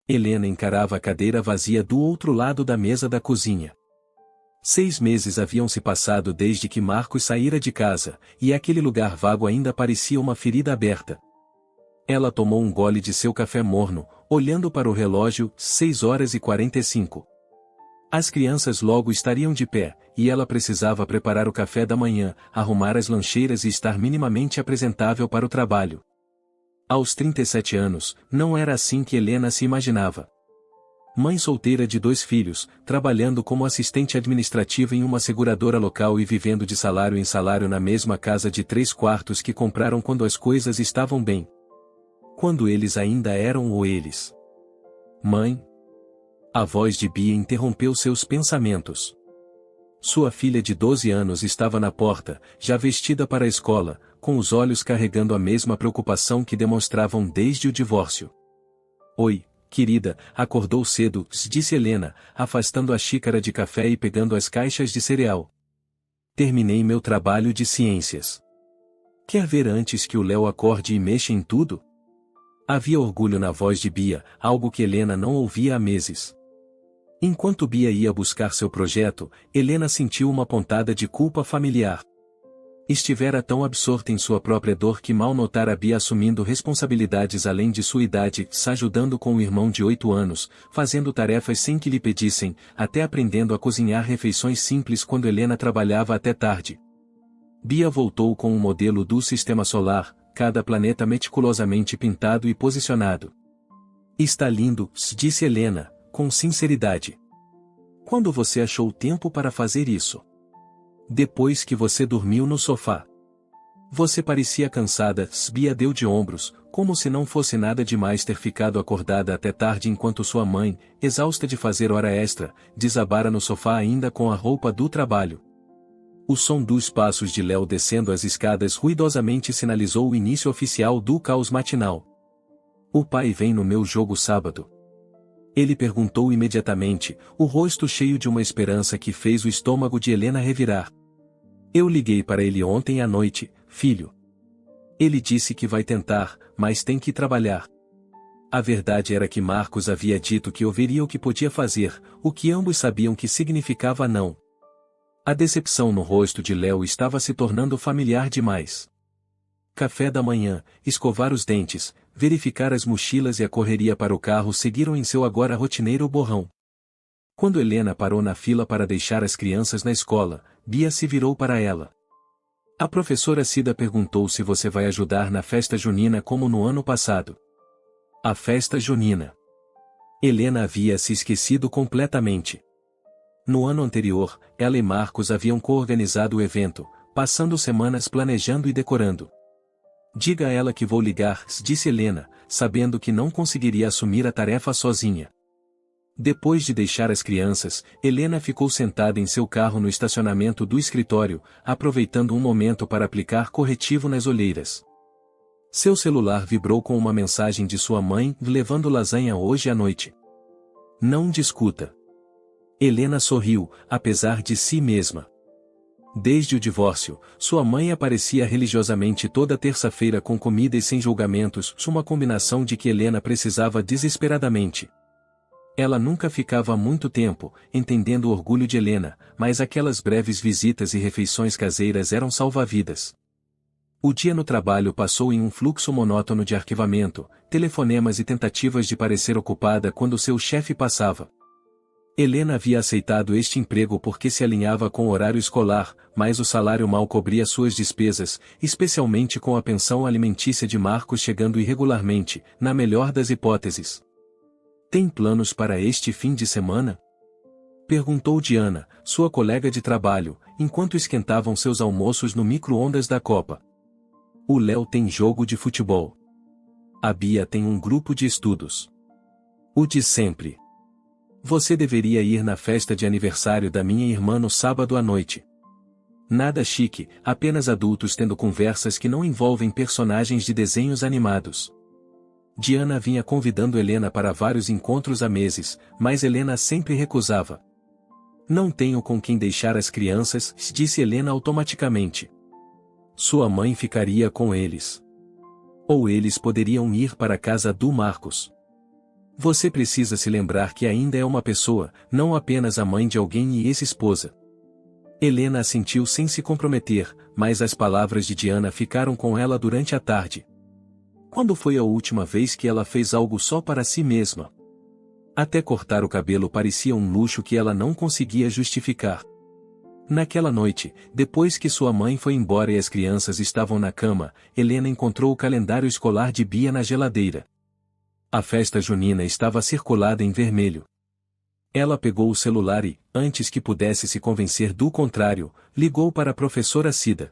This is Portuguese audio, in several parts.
Helena encarava a cadeira vazia do outro lado da mesa da cozinha. 6 meses haviam se passado desde que Marcos saíra de casa, e aquele lugar vago ainda parecia uma ferida aberta. Ela tomou um gole de seu café morno, olhando para o relógio, 6h45. As crianças logo estariam de pé, e ela precisava preparar o café da manhã, arrumar as lancheiras e estar minimamente apresentável para o trabalho. Aos 37 anos, não era assim que Helena se imaginava. Mãe solteira de 2 filhos, trabalhando como assistente administrativa em uma seguradora local e vivendo de salário em salário na mesma casa de 3 quartos que compraram quando as coisas estavam bem. Quando eles ainda eram o eles. Mãe? A voz de Bia interrompeu seus pensamentos. Sua filha de 12 anos estava na porta, já vestida para a escola, com os olhos carregando a mesma preocupação que demonstravam desde o divórcio. Oi, querida, acordou cedo, disse Helena, afastando a xícara de café e pegando as caixas de cereal. Terminei meu trabalho de ciências. Quer ver antes que o Léo acorde e mexa em tudo? Havia orgulho na voz de Bia, algo que Helena não ouvia há meses. Enquanto Bia ia buscar seu projeto, Helena sentiu uma pontada de culpa familiar. Estivera tão absorta em sua própria dor que mal notara Bia assumindo responsabilidades além de sua idade, se ajudando com o irmão de 8 anos, fazendo tarefas sem que lhe pedissem, até aprendendo a cozinhar refeições simples quando Helena trabalhava até tarde. Bia voltou com um modelo do sistema solar, cada planeta meticulosamente pintado e posicionado. Está lindo, disse Helena, com sinceridade. Quando você achou tempo para fazer isso? Depois que você dormiu no sofá. Você parecia cansada, Bia deu de ombros, como se não fosse nada demais ter ficado acordada até tarde enquanto sua mãe, exausta de fazer hora extra, desabara no sofá ainda com a roupa do trabalho. O som dos passos de Léo descendo as escadas ruidosamente sinalizou o início oficial do caos matinal. O pai vem no meu jogo sábado? Ele perguntou imediatamente, o rosto cheio de uma esperança que fez o estômago de Helena revirar. Eu liguei para ele ontem à noite, filho. Ele disse que vai tentar, mas tem que trabalhar. A verdade era que Marcos havia dito que ouviria o que podia fazer, o que ambos sabiam que significava não. A decepção no rosto de Léo estava se tornando familiar demais. Café da manhã, escovar os dentes, verificar as mochilas e a correria para o carro seguiram em seu agora rotineiro borrão. Quando Helena parou na fila para deixar as crianças na escola, Bia se virou para ela. A professora Cida perguntou se você vai ajudar na festa junina como no ano passado. A festa junina. Helena havia se esquecido completamente. No ano anterior, ela e Marcos haviam coorganizado o evento, passando semanas planejando e decorando. Diga a ela que vou ligar, disse Helena, sabendo que não conseguiria assumir a tarefa sozinha. Depois de deixar as crianças, Helena ficou sentada em seu carro no estacionamento do escritório, aproveitando um momento para aplicar corretivo nas olheiras. Seu celular vibrou com uma mensagem de sua mãe, levando lasanha hoje à noite. Não discuta. Helena sorriu, apesar de si mesma. Desde o divórcio, sua mãe aparecia religiosamente toda terça-feira com comida e sem julgamentos, uma combinação de que Helena precisava desesperadamente. Ela nunca ficava muito tempo, entendendo o orgulho de Helena, mas aquelas breves visitas e refeições caseiras eram salva-vidas. O dia no trabalho passou em um fluxo monótono de arquivamento, telefonemas e tentativas de parecer ocupada quando seu chefe passava. Helena havia aceitado este emprego porque se alinhava com o horário escolar, mas o salário mal cobria suas despesas, especialmente com a pensão alimentícia de Marcos chegando irregularmente, na melhor das hipóteses. Tem planos para este fim de semana? Perguntou Diana, sua colega de trabalho, enquanto esquentavam seus almoços no micro-ondas da copa. O Léo tem jogo de futebol. A Bia tem um grupo de estudos. O de sempre. Você deveria ir na festa de aniversário da minha irmã no sábado à noite. Nada chique, apenas adultos tendo conversas que não envolvem personagens de desenhos animados. Diana vinha convidando Helena para vários encontros há meses, mas Helena sempre recusava. Não tenho com quem deixar as crianças, disse Helena automaticamente. Sua mãe ficaria com eles. Ou eles poderiam ir para a casa do Marcos. Você precisa se lembrar que ainda é uma pessoa, não apenas a mãe de alguém e ex-esposa. Helena assentiu sem se comprometer, mas as palavras de Diana ficaram com ela durante a tarde. Quando foi a última vez que ela fez algo só para si mesma? Até cortar o cabelo parecia um luxo que ela não conseguia justificar. Naquela noite, depois que sua mãe foi embora e as crianças estavam na cama, Helena encontrou o calendário escolar de Bia na geladeira. A festa junina estava circulada em vermelho. Ela pegou o celular e, antes que pudesse se convencer do contrário, ligou para a professora Cida.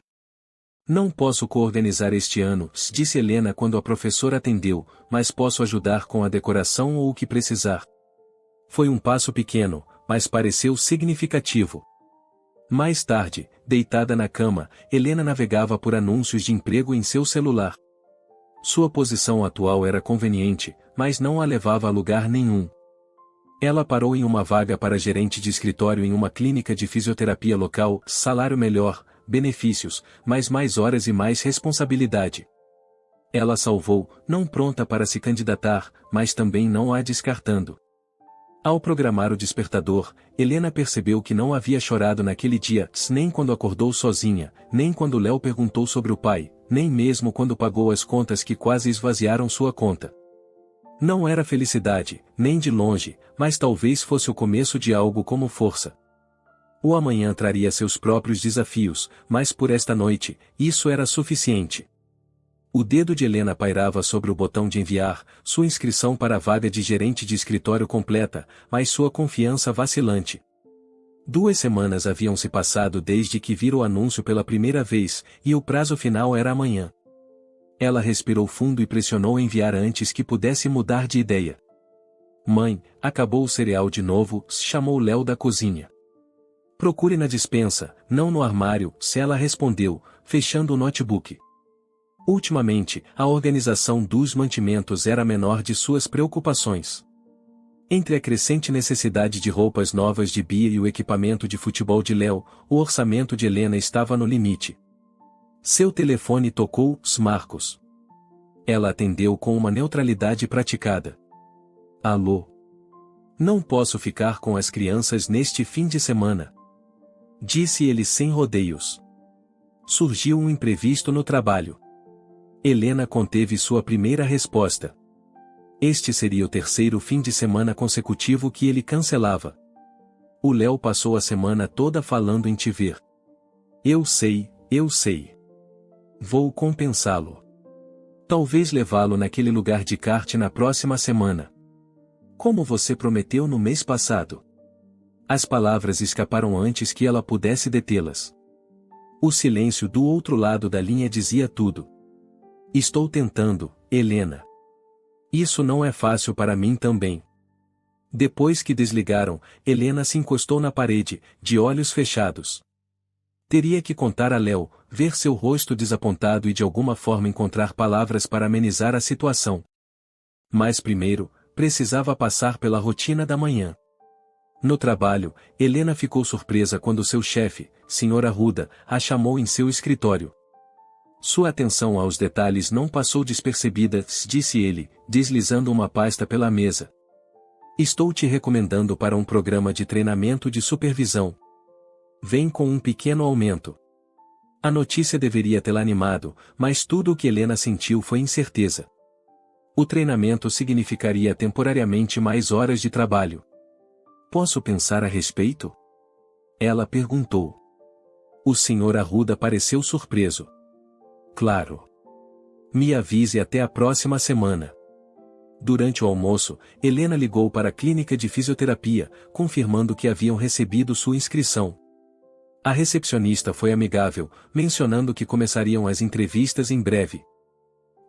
Não posso coorganizar este ano, disse Helena quando a professora atendeu, mas posso ajudar com a decoração ou o que precisar. Foi um passo pequeno, mas pareceu significativo. Mais tarde, deitada na cama, Helena navegava por anúncios de emprego em seu celular. Sua posição atual era conveniente, mas não a levava a lugar nenhum. Ela parou em uma vaga para gerente de escritório em uma clínica de fisioterapia local, salário melhor, benefícios, mas mais horas e mais responsabilidade. Ela salvou, não pronta para se candidatar, mas também não a descartando. Ao programar o despertador, Helena percebeu que não havia chorado naquele dia, nem quando acordou sozinha, nem quando Léo perguntou sobre o pai, nem mesmo quando pagou as contas que quase esvaziaram sua conta. Não era felicidade, nem de longe, mas talvez fosse o começo de algo como força. O amanhã traria seus próprios desafios, mas por esta noite, isso era suficiente. O dedo de Helena pairava sobre o botão de enviar, sua inscrição para a vaga de gerente de escritório completa, mas sua confiança vacilante. 2 semanas haviam se passado desde que vira o anúncio pela primeira vez, e o prazo final era amanhã. Ela respirou fundo e pressionou enviar antes que pudesse mudar de ideia. Mãe, acabou o cereal de novo, chamou Léo da cozinha. Procure na despensa, não no armário, ela respondeu, fechando o notebook. Ultimamente, a organização dos mantimentos era a menor de suas preocupações. Entre a crescente necessidade de roupas novas de Bia e o equipamento de futebol de Léo, o orçamento de Helena estava no limite. Seu telefone tocou, Marcos. Ela atendeu com uma neutralidade praticada. Alô? Não posso ficar com as crianças neste fim de semana. Disse ele sem rodeios. Surgiu um imprevisto no trabalho. Helena conteve sua primeira resposta. Este seria o 3º fim de semana consecutivo que ele cancelava. O Léo passou a semana toda falando em te ver. Eu sei, eu sei. Vou compensá-lo. Talvez levá-lo naquele lugar de kart na próxima semana. Como você prometeu no mês passado. As palavras escaparam antes que ela pudesse detê-las. O silêncio do outro lado da linha dizia tudo. Estou tentando, Helena. Isso não é fácil para mim também. Depois que desligaram, Helena se encostou na parede, de olhos fechados. Teria que contar a Léo, ver seu rosto desapontado e de alguma forma encontrar palavras para amenizar a situação. Mas primeiro, precisava passar pela rotina da manhã. No trabalho, Helena ficou surpresa quando seu chefe, Sr. Arruda, a chamou em seu escritório. Sua atenção aos detalhes não passou despercebida, disse ele, deslizando uma pasta pela mesa. Estou te recomendando para um programa de treinamento de supervisão. Vem com um pequeno aumento. A notícia deveria tê-la animado, mas tudo o que Helena sentiu foi incerteza. O treinamento significaria temporariamente mais horas de trabalho. Posso pensar a respeito? Ela perguntou. O Sr. Arruda pareceu surpreso. Claro. Me avise até a próxima semana. Durante o almoço, Helena ligou para a clínica de fisioterapia, confirmando que haviam recebido sua inscrição. A recepcionista foi amigável, mencionando que começariam as entrevistas em breve.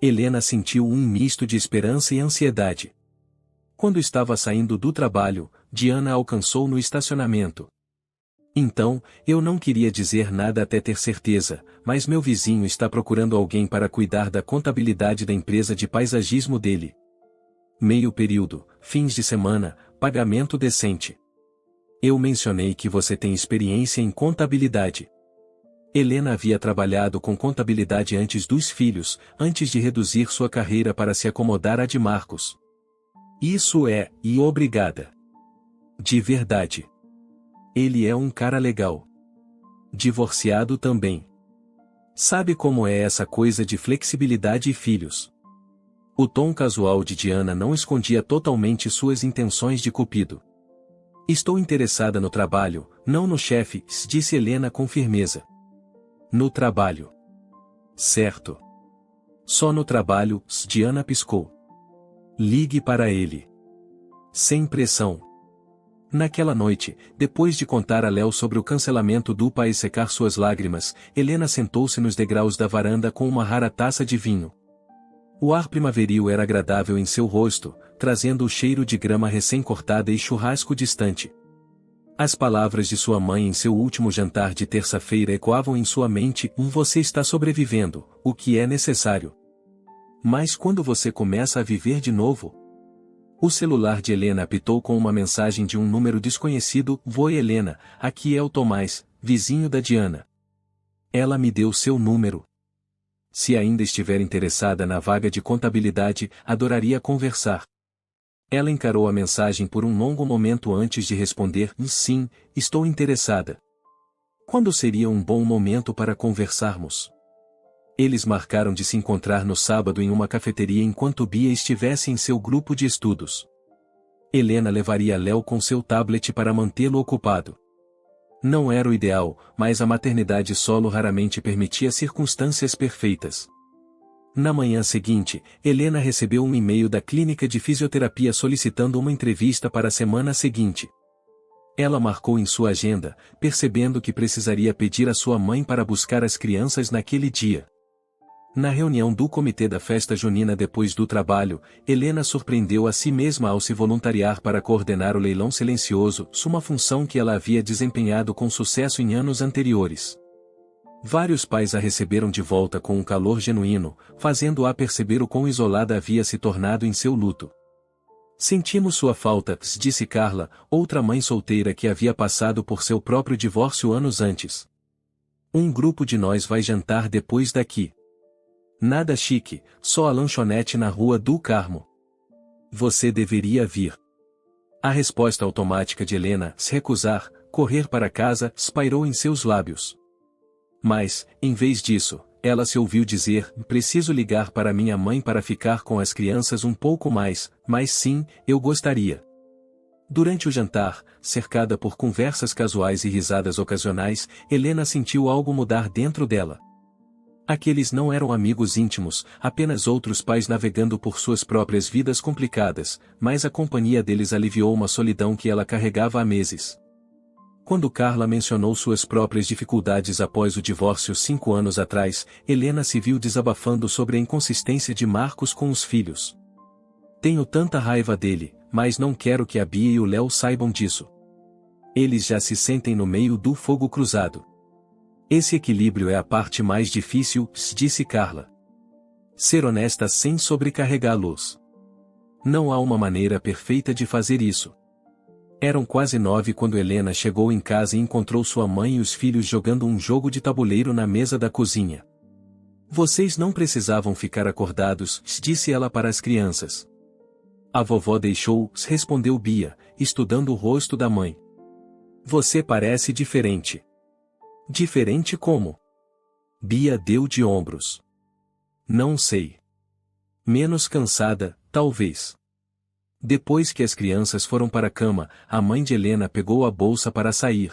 Helena sentiu um misto de esperança e ansiedade. Quando estava saindo do trabalho, Diana a alcançou no estacionamento. Então, eu não queria dizer nada até ter certeza, mas meu vizinho está procurando alguém para cuidar da contabilidade da empresa de paisagismo dele. Meio período, fins de semana, pagamento decente. Eu mencionei que você tem experiência em contabilidade. Helena havia trabalhado com contabilidade antes dos filhos, antes de reduzir sua carreira para se acomodar à de Marcos. Isso é, e obrigada. De verdade. Ele é um cara legal. Divorciado também. Sabe como é essa coisa de flexibilidade e filhos? O tom casual de Diana não escondia totalmente suas intenções de cupido. Estou interessada no trabalho, não no chefe, disse Helena com firmeza. No trabalho. Certo. Só no trabalho, Diana piscou. Ligue para ele. Sem pressão. Naquela noite, depois de contar a Léo sobre o cancelamento do pai e secar suas lágrimas, Helena sentou-se nos degraus da varanda com uma rara taça de vinho. O ar primaveril era agradável em seu rosto, trazendo o cheiro de grama recém-cortada e churrasco distante. As palavras de sua mãe em seu último jantar de terça-feira ecoavam em sua mente: você está sobrevivendo, o que é necessário. Mas quando você começa a viver de novo? O celular de Helena apitou com uma mensagem de um número desconhecido. Oi Helena, aqui é o Tomás, vizinho da Diana. Ela me deu seu número. Se ainda estiver interessada na vaga de contabilidade, adoraria conversar. Ela encarou a mensagem por um longo momento antes de responder: sim, estou interessada. Quando seria um bom momento para conversarmos? Eles marcaram de se encontrar no sábado em uma cafeteria enquanto Bia estivesse em seu grupo de estudos. Helena levaria Léo com seu tablet para mantê-lo ocupado. Não era o ideal, mas a maternidade solo raramente permitia circunstâncias perfeitas. Na manhã seguinte, Helena recebeu um e-mail da clínica de fisioterapia solicitando uma entrevista para a semana seguinte. Ela marcou em sua agenda, percebendo que precisaria pedir à sua mãe para buscar as crianças naquele dia. Na reunião do comitê da festa junina depois do trabalho, Helena surpreendeu a si mesma ao se voluntariar para coordenar o leilão silencioso, uma função que ela havia desempenhado com sucesso em anos anteriores. Vários pais a receberam de volta com um calor genuíno, fazendo-a perceber o quão isolada havia se tornado em seu luto. Sentimos sua falta, disse Carla, outra mãe solteira que havia passado por seu próprio divórcio anos antes. Um grupo de nós vai jantar depois daqui. Nada chique, só a lanchonete na Rua do Carmo. Você deveria vir. A resposta automática de Helena, se recusar, correr para casa, pairou em seus lábios. Mas, em vez disso, ela se ouviu dizer: preciso ligar para minha mãe para ficar com as crianças um pouco mais, mas sim, eu gostaria. Durante o jantar, cercada por conversas casuais e risadas ocasionais, Helena sentiu algo mudar dentro dela. Aqueles não eram amigos íntimos, apenas outros pais navegando por suas próprias vidas complicadas, mas a companhia deles aliviou uma solidão que ela carregava há meses. Quando Carla mencionou suas próprias dificuldades após o divórcio 5 anos atrás, Helena se viu desabafando sobre a inconsistência de Marcos com os filhos. Tenho tanta raiva dele, mas não quero que a Bia e o Léo saibam disso. Eles já se sentem no meio do fogo cruzado. Esse equilíbrio é a parte mais difícil, disse Carla. Ser honesta sem sobrecarregá-los. Não há uma maneira perfeita de fazer isso. Eram quase 9 quando Helena chegou em casa e encontrou sua mãe e os filhos jogando um jogo de tabuleiro na mesa da cozinha. Vocês não precisavam ficar acordados, disse ela para as crianças. A vovó deixou, respondeu Bia, estudando o rosto da mãe. Você parece diferente. Diferente como? Bia deu de ombros. Não sei. Menos cansada, talvez. Depois que as crianças foram para a cama, a mãe de Helena pegou a bolsa para sair.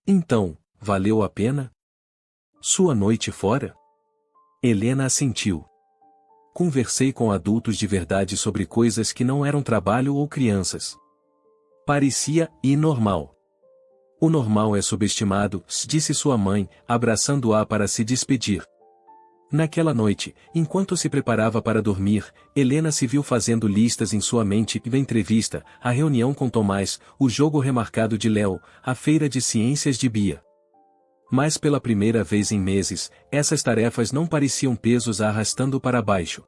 Então, valeu a pena? Sua noite fora? Helena assentiu. Conversei com adultos de verdade sobre coisas que não eram trabalho ou crianças. Parecia normal. O normal é subestimado, disse sua mãe, abraçando-a para se despedir. Naquela noite, enquanto se preparava para dormir, Helena se viu fazendo listas em sua mente: a entrevista, a reunião com Tomás, o jogo remarcado de Léo, a feira de ciências de Bia. Mas pela primeira vez em meses, essas tarefas não pareciam pesos a arrastando para baixo.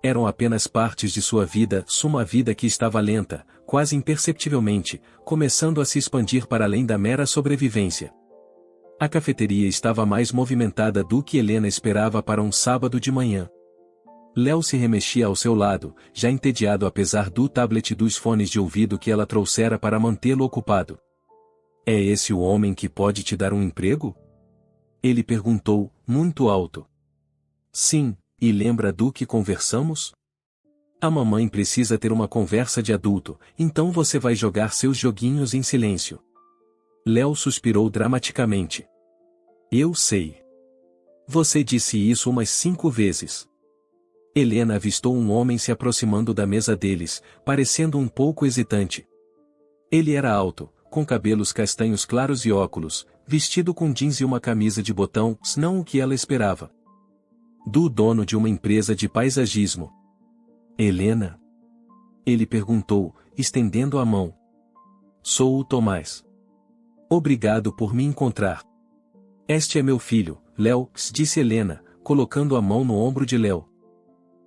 Eram apenas partes de sua vida, uma vida que estava lenta, quase imperceptivelmente, começando a se expandir para além da mera sobrevivência. A cafeteria estava mais movimentada do que Helena esperava para um sábado de manhã. Léo se remexia ao seu lado, já entediado apesar do tablet e dos fones de ouvido que ela trouxera para mantê-lo ocupado. É esse o homem que pode te dar um emprego? Ele perguntou, muito alto. Sim, e lembra do que conversamos? A mamãe precisa ter uma conversa de adulto, então você vai jogar seus joguinhos em silêncio. Léo suspirou dramaticamente. Eu sei. Você disse isso umas 5 vezes. Helena avistou um homem se aproximando da mesa deles, parecendo um pouco hesitante. Ele era alto, com cabelos castanhos claros e óculos, vestido com jeans e uma camisa de botão, não o que ela esperava. Do dono de uma empresa de paisagismo. Helena? Ele perguntou, estendendo a mão. Sou o Tomás. Obrigado por me encontrar. Este é meu filho, Léo, disse Helena, colocando a mão no ombro de Léo.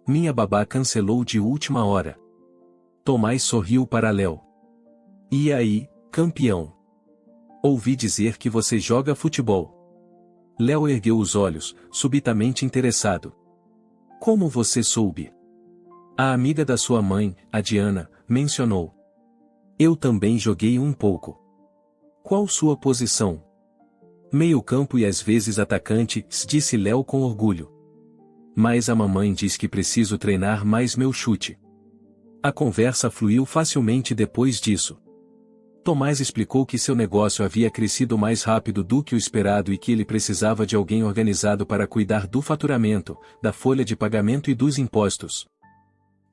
Minha babá cancelou de última hora. Tomás sorriu para Léo. E aí, campeão? Ouvi dizer que você joga futebol. Léo ergueu os olhos, subitamente interessado. Como você soube? A amiga da sua mãe, a Diana, mencionou. Eu também joguei um pouco. Qual sua posição? Meio-campo e às vezes atacante, disse Léo com orgulho. Mas a mamãe diz que preciso treinar mais meu chute. A conversa fluiu facilmente depois disso. Tomás explicou que seu negócio havia crescido mais rápido do que o esperado e que ele precisava de alguém organizado para cuidar do faturamento, da folha de pagamento e dos impostos.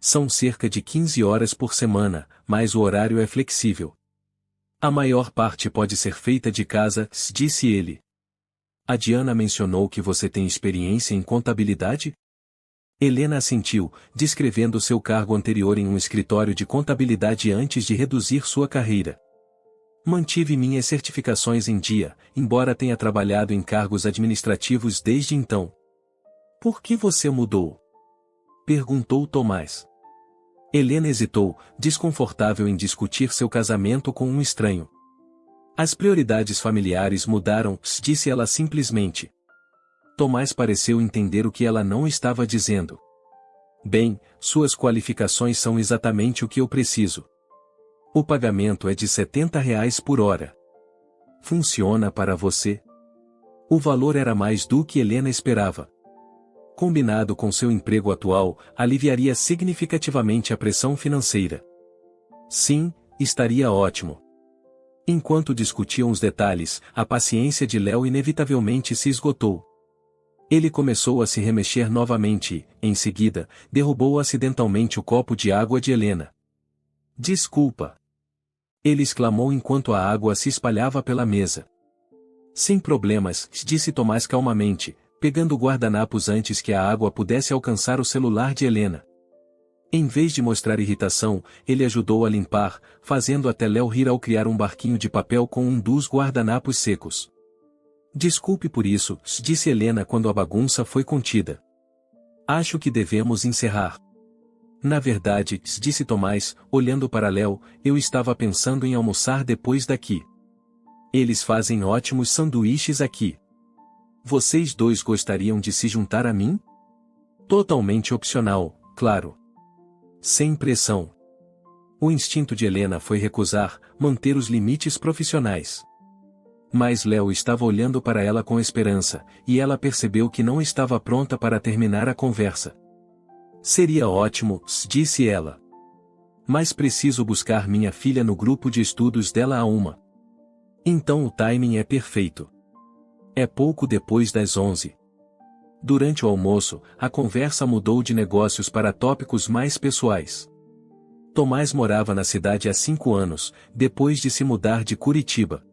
São cerca de 15 horas por semana, mas o horário é flexível. A maior parte pode ser feita de casa, disse ele. A Diana mencionou que você tem experiência em contabilidade? Helena assentiu, descrevendo seu cargo anterior em um escritório de contabilidade antes de reduzir sua carreira. Mantive minhas certificações em dia, embora tenha trabalhado em cargos administrativos desde então. Por que você mudou? Perguntou Tomás. Helena hesitou, desconfortável em discutir seu casamento com um estranho. As prioridades familiares mudaram, disse ela simplesmente. Tomás pareceu entender o que ela não estava dizendo. Bem, suas qualificações são exatamente o que eu preciso. O pagamento é de R$ 70 por hora. Funciona para você? O valor era mais do que Helena esperava. Combinado com seu emprego atual, aliviaria significativamente a pressão financeira. Sim, estaria ótimo. Enquanto discutiam os detalhes, a paciência de Léo inevitavelmente se esgotou. Ele começou a se remexer novamente e, em seguida, derrubou acidentalmente o copo de água de Helena. Desculpa. Ele exclamou enquanto a água se espalhava pela mesa. Sem problemas, disse Tomás calmamente, pegando guardanapos antes que a água pudesse alcançar o celular de Helena. Em vez de mostrar irritação, ele ajudou a limpar, fazendo até Léo rir ao criar um barquinho de papel com um dos guardanapos secos. Desculpe por isso, disse Helena quando a bagunça foi contida. Acho que devemos encerrar. Na verdade, disse Tomás, olhando para Léo, eu estava pensando em almoçar depois daqui. Eles fazem ótimos sanduíches aqui. Vocês dois gostariam de se juntar a mim? Totalmente opcional, claro. Sem pressão. O instinto de Helena foi recusar, manter os limites profissionais. Mas Léo estava olhando para ela com esperança, e ela percebeu que não estava pronta para terminar a conversa. Seria ótimo, disse ela. Mas preciso buscar minha filha no grupo de estudos dela a 1. Então o timing é perfeito. É pouco depois das 11. Durante o almoço, a conversa mudou de negócios para tópicos mais pessoais. Tomás morava na cidade há 5 anos, depois de se mudar de Curitiba.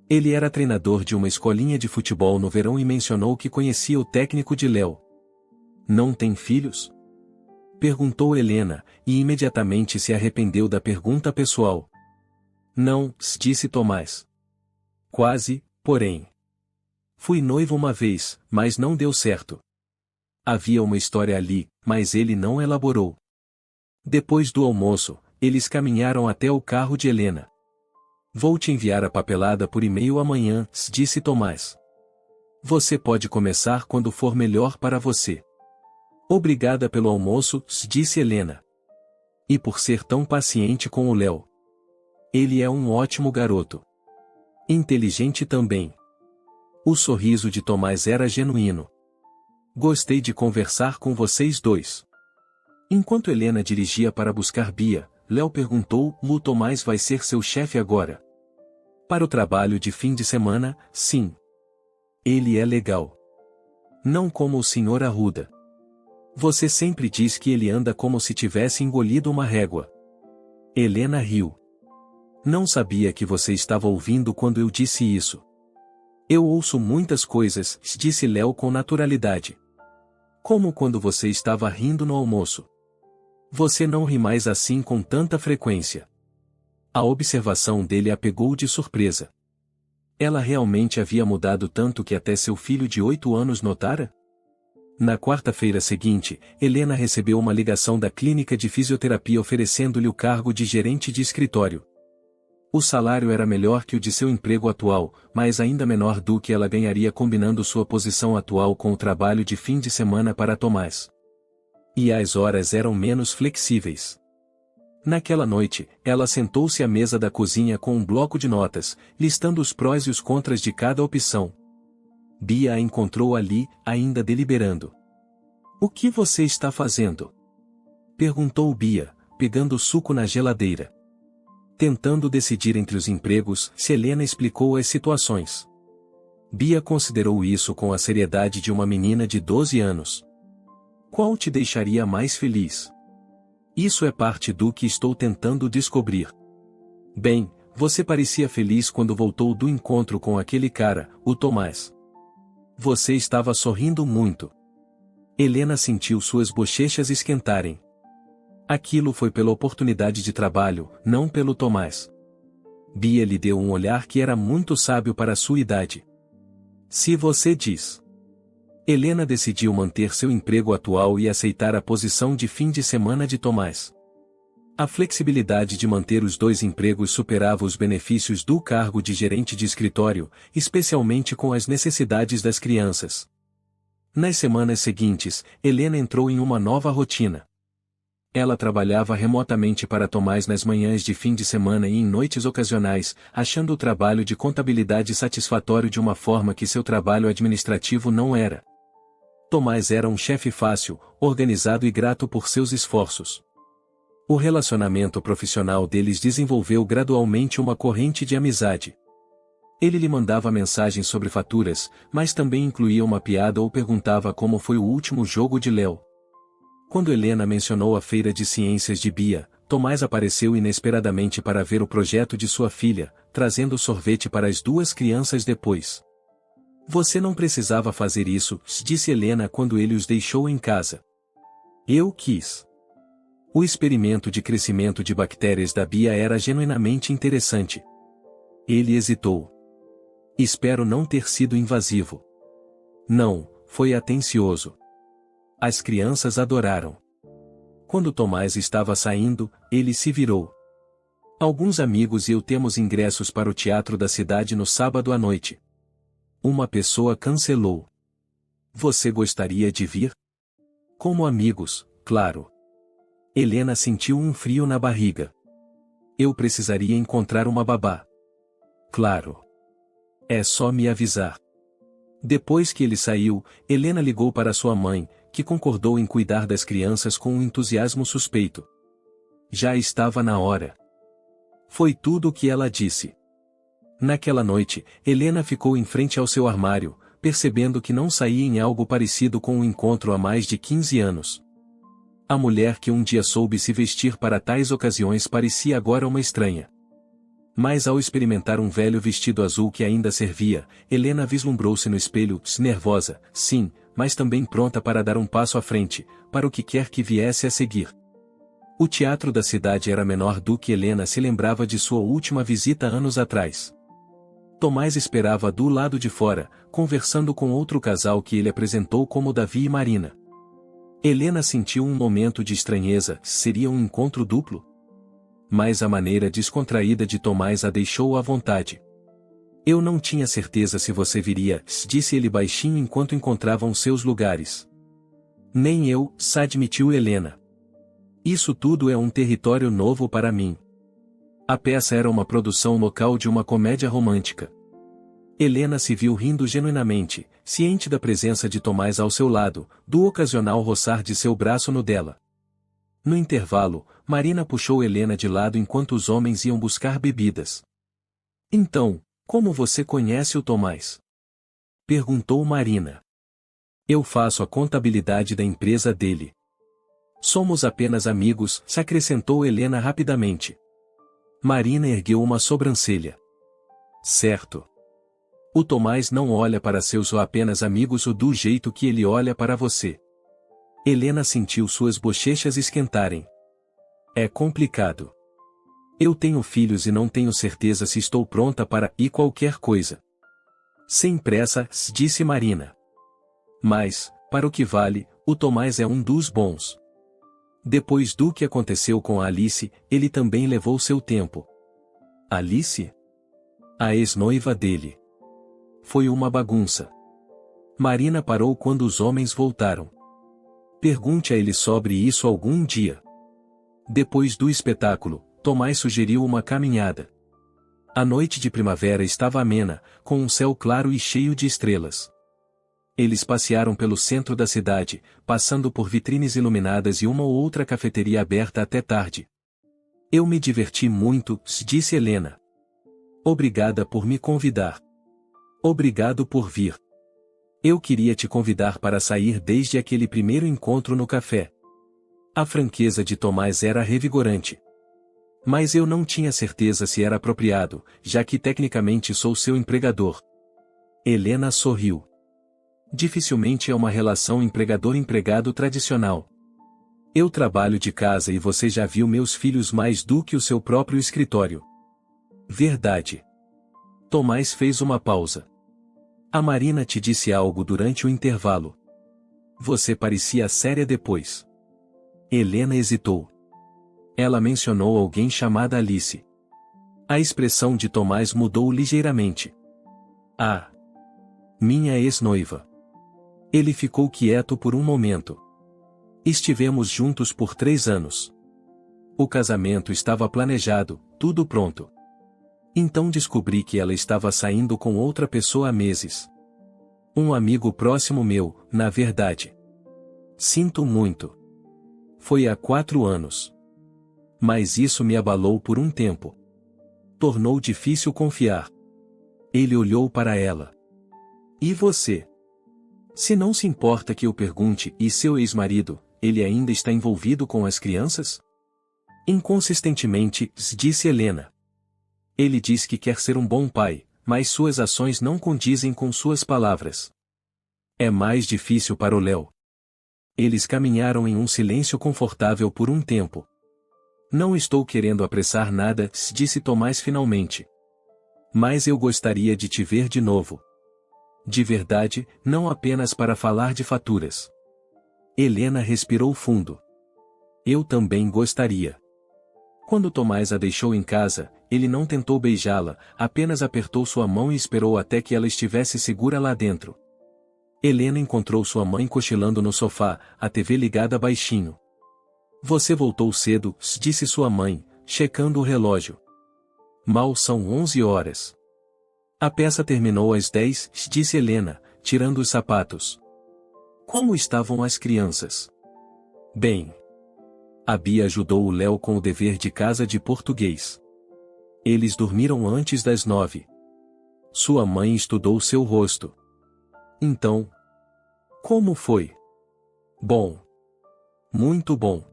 Ele era treinador de uma escolinha de futebol no verão e mencionou que conhecia o técnico de Léo. Não tem filhos? Perguntou Helena, e imediatamente se arrependeu da pergunta pessoal. Não, disse Tomás. Quase, porém. Fui noivo uma vez, mas não deu certo. Havia uma história ali, mas ele não elaborou. Depois do almoço, eles caminharam até o carro de Helena. Vou te enviar a papelada por e-mail amanhã, disse Tomás. Você pode começar quando for melhor para você. Obrigada pelo almoço, disse Helena. E por ser tão paciente com o Léo. Ele é um ótimo garoto. Inteligente também. O sorriso de Tomás era genuíno. Gostei de conversar com vocês dois. Enquanto Helena dirigia para buscar Bia, Léo perguntou: o Tomás vai ser seu chefe agora? Para o trabalho de fim de semana, sim. Ele é legal. Não como o Sr. Arruda. Você sempre diz que ele anda como se tivesse engolido uma régua. Helena riu. Não sabia que você estava ouvindo quando eu disse isso. Eu ouço muitas coisas, disse Léo com naturalidade. Como quando você estava rindo no almoço. Você não ri mais assim com tanta frequência. A observação dele a pegou de surpresa. Ela realmente havia mudado tanto que até seu filho de 8 anos notara? Na quarta-feira seguinte, Helena recebeu uma ligação da clínica de fisioterapia oferecendo-lhe o cargo de gerente de escritório. O salário era melhor que o de seu emprego atual, mas ainda menor do que ela ganharia combinando sua posição atual com o trabalho de fim de semana para Tomás. E as horas eram menos flexíveis. Naquela noite, ela sentou-se à mesa da cozinha com um bloco de notas, listando os prós e os contras de cada opção. Bia a encontrou ali, ainda deliberando. O que você está fazendo? Perguntou Bia, pegando suco na geladeira. Tentando decidir entre os empregos, Helena explicou as situações. Bia considerou isso com a seriedade de uma menina de 12 anos. Qual te deixaria mais feliz? Isso é parte do que estou tentando descobrir. Bem, você parecia feliz quando voltou do encontro com aquele cara, o Tomás. Você estava sorrindo muito. Helena sentiu suas bochechas esquentarem. Aquilo foi pela oportunidade de trabalho, não pelo Tomás. Bia lhe deu um olhar que era muito sábio para sua idade. Se você diz. Helena decidiu manter seu emprego atual e aceitar a posição de fim de semana de Tomás. A flexibilidade de manter os dois empregos superava os benefícios do cargo de gerente de escritório, especialmente com as necessidades das crianças. Nas semanas seguintes, Helena entrou em uma nova rotina. Ela trabalhava remotamente para Tomás nas manhãs de fim de semana e em noites ocasionais, achando o trabalho de contabilidade satisfatório de uma forma que seu trabalho administrativo não era. Tomás era um chefe fácil, organizado e grato por seus esforços. O relacionamento profissional deles desenvolveu gradualmente uma corrente de amizade. Ele lhe mandava mensagens sobre faturas, mas também incluía uma piada ou perguntava como foi o último jogo de Léo. Quando Helena mencionou a feira de ciências de Bia, Tomás apareceu inesperadamente para ver o projeto de sua filha, trazendo sorvete para as duas crianças depois. Você não precisava fazer isso, disse Helena quando ele os deixou em casa. Eu quis. O experimento de crescimento de bactérias da Bia era genuinamente interessante. Ele hesitou. Espero não ter sido invasivo. Não, foi atencioso. As crianças adoraram. Quando Tomás estava saindo, ele se virou. Alguns amigos e eu temos ingressos para o teatro da cidade no sábado à noite. Uma pessoa cancelou. Você gostaria de vir? Como amigos, claro. Helena sentiu um frio na barriga. Eu precisaria encontrar uma babá. Claro. É só me avisar. Depois que ele saiu, Helena ligou para sua mãe, que concordou em cuidar das crianças com um entusiasmo suspeito. Já estava na hora. Foi tudo o que ela disse. Naquela noite, Helena ficou em frente ao seu armário, percebendo que não saía em algo parecido com um encontro há mais de 15 anos. A mulher que um dia soube se vestir para tais ocasiões parecia agora uma estranha. Mas ao experimentar um velho vestido azul que ainda servia, Helena vislumbrou-se no espelho, nervosa, sim, mas também pronta para dar um passo à frente, para o que quer que viesse a seguir. O teatro da cidade era menor do que Helena se lembrava de sua última visita anos atrás. Tomás esperava do lado de fora, conversando com outro casal que ele apresentou como Davi e Marina. Helena sentiu um momento de estranheza, seria um encontro duplo? Mas a maneira descontraída de Tomás a deixou à vontade. Eu não tinha certeza se você viria, disse ele baixinho enquanto encontravam seus lugares. Nem eu, admitiu Helena. Isso tudo é um território novo para mim. A peça era uma produção local de uma comédia romântica. Helena se viu rindo genuinamente, ciente da presença de Tomás ao seu lado, do ocasional roçar de seu braço no dela. No intervalo, Marina puxou Helena de lado enquanto os homens iam buscar bebidas. Então, como você conhece o Tomás? Perguntou Marina. Eu faço a contabilidade da empresa dele. Somos apenas amigos, se acrescentou Helena rapidamente. Marina ergueu uma sobrancelha. Certo. O Tomás não olha para seus ou apenas amigos ou do jeito que ele olha para você. Helena sentiu suas bochechas esquentarem. É complicado. Eu tenho filhos e não tenho certeza se estou pronta para ir qualquer coisa. Sem pressa, disse Marina. Mas, para o que vale, o Tomás é um dos bons. Depois do que aconteceu com a Alice, ele também levou seu tempo. Alice? A ex-noiva dele. Foi uma bagunça. Marina parou quando os homens voltaram. Pergunte a ele sobre isso algum dia. Depois do espetáculo, Tomás sugeriu uma caminhada. A noite de primavera estava amena, com um céu claro e cheio de estrelas. Eles passearam pelo centro da cidade, passando por vitrines iluminadas e uma ou outra cafeteria aberta até tarde. Eu me diverti muito, disse Helena. Obrigada por me convidar. Obrigado por vir. Eu queria te convidar para sair desde aquele primeiro encontro no café. A franqueza de Tomás era revigorante. Mas eu não tinha certeza se era apropriado, já que tecnicamente sou seu empregador. Helena sorriu. Dificilmente é uma relação empregador-empregado tradicional. Eu trabalho de casa e você já viu meus filhos mais do que o seu próprio escritório. Verdade. Tomás fez uma pausa. A Marina te disse algo durante o intervalo. Você parecia séria depois. Helena hesitou. Ela mencionou alguém chamada Alice. A expressão de Tomás mudou ligeiramente. Ah! Minha ex-noiva. Ele ficou quieto por um momento. Estivemos juntos por 3 anos. O casamento estava planejado, tudo pronto. Então descobri que ela estava saindo com outra pessoa há meses. Um amigo próximo meu, na verdade. Sinto muito. Foi há 4 anos. Mas isso me abalou por um tempo. Tornou difícil confiar. Ele olhou para ela. E você? Se não se importa que eu pergunte, e seu ex-marido, ele ainda está envolvido com as crianças? Inconsistentemente, disse Helena. Ele diz que quer ser um bom pai, mas suas ações não condizem com suas palavras. É mais difícil para o Léo. Eles caminharam em um silêncio confortável por um tempo. Não estou querendo apressar nada, disse Tomás finalmente. Mas eu gostaria de te ver de novo. De verdade, não apenas para falar de faturas. Helena respirou fundo. Eu também gostaria. Quando Tomás a deixou em casa, ele não tentou beijá-la, apenas apertou sua mão e esperou até que ela estivesse segura lá dentro. Helena encontrou sua mãe cochilando no sofá, a TV ligada baixinho. Você voltou cedo, disse sua mãe, checando o relógio. Mal são 11 horas. A peça terminou às 10, disse Helena, tirando os sapatos. Como estavam as crianças? Bem. A Bia ajudou o Léo com o dever de casa de português. Eles dormiram antes das 9. Sua mãe estudou seu rosto. Então, como foi? Bom. Muito bom.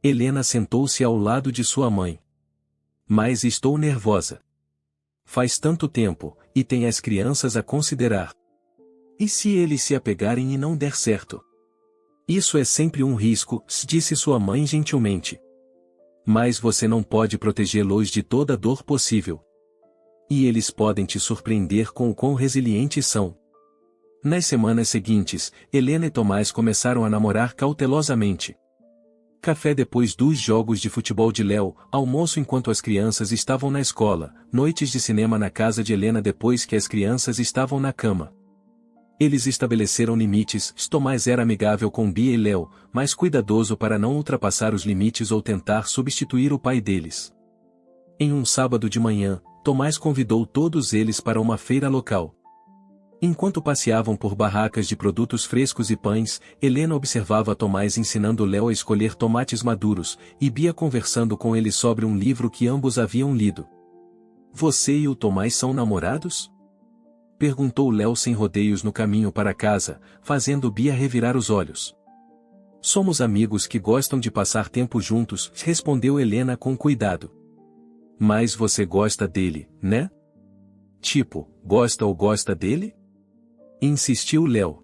Helena sentou-se ao lado de sua mãe. Mas estou nervosa. Faz tanto tempo, e tem as crianças a considerar. E se eles se apegarem e não der certo? Isso é sempre um risco, disse sua mãe gentilmente. Mas você não pode protegê-los de toda dor possível. E eles podem te surpreender com o quão resilientes são. Nas semanas seguintes, Helena e Tomás começaram a namorar cautelosamente. Café depois dos jogos de futebol de Léo, almoço enquanto as crianças estavam na escola, noites de cinema na casa de Helena depois que as crianças estavam na cama. Eles estabeleceram limites. Tomás era amigável com Bia e Léo, mas cuidadoso para não ultrapassar os limites ou tentar substituir o pai deles. Em um sábado de manhã, Tomás convidou todos eles para uma feira local. Enquanto passeavam por barracas de produtos frescos e pães, Helena observava Tomás ensinando Léo a escolher tomates maduros, e Bia conversando com ele sobre um livro que ambos haviam lido. "Você e o Tomás são namorados?" perguntou Léo sem rodeios no caminho para casa, fazendo Bia revirar os olhos. "Somos amigos que gostam de passar tempo juntos", respondeu Helena com cuidado. "Mas você gosta dele, né? Tipo, gosta ou gosta dele?" insistiu Léo.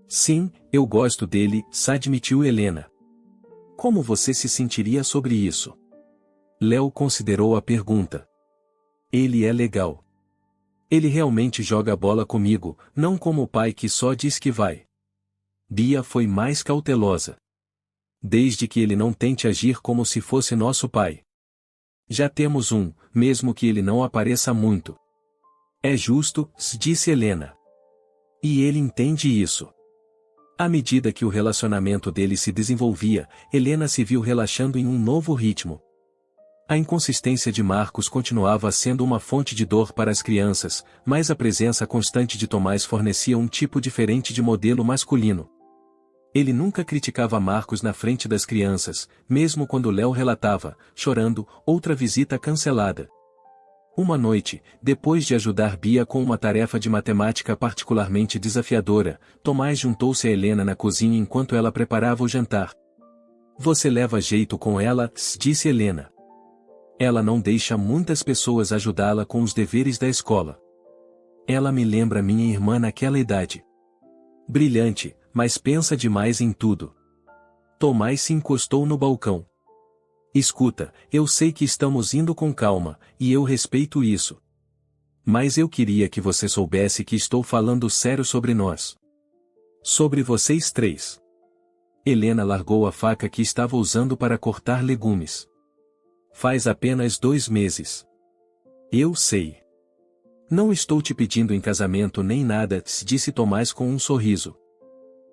"Sim, eu gosto dele", admitiu Helena. "Como você se sentiria sobre isso?" Léo considerou a pergunta. "Ele é legal. Ele realmente joga bola comigo, não como o pai que só diz que vai." Bia foi mais cautelosa. "Desde que ele não tente agir como se fosse nosso pai. Já temos um, mesmo que ele não apareça muito." "É justo", disse Helena. "E ele entende isso." À medida que o relacionamento deles se desenvolvia, Helena se viu relaxando em um novo ritmo. A inconsistência de Marcos continuava sendo uma fonte de dor para as crianças, mas a presença constante de Tomás fornecia um tipo diferente de modelo masculino. Ele nunca criticava Marcos na frente das crianças, mesmo quando Léo relatava, chorando, outra visita cancelada. Uma noite, depois de ajudar Bia com uma tarefa de matemática particularmente desafiadora, Tomás juntou-se a Helena na cozinha enquanto ela preparava o jantar. "Você leva jeito com ela", disse Helena. "Ela não deixa muitas pessoas ajudá-la com os deveres da escola. Ela me lembra minha irmã naquela idade. Brilhante, mas pensa demais em tudo." Tomás se encostou no balcão. "Escuta, eu sei que estamos indo com calma, e eu respeito isso. Mas eu queria que você soubesse que estou falando sério sobre nós. Sobre vocês três." Helena largou a faca que estava usando para cortar legumes. "Faz apenas 2 meses. Eu sei. Não estou te pedindo em casamento nem nada", disse Tomás com um sorriso.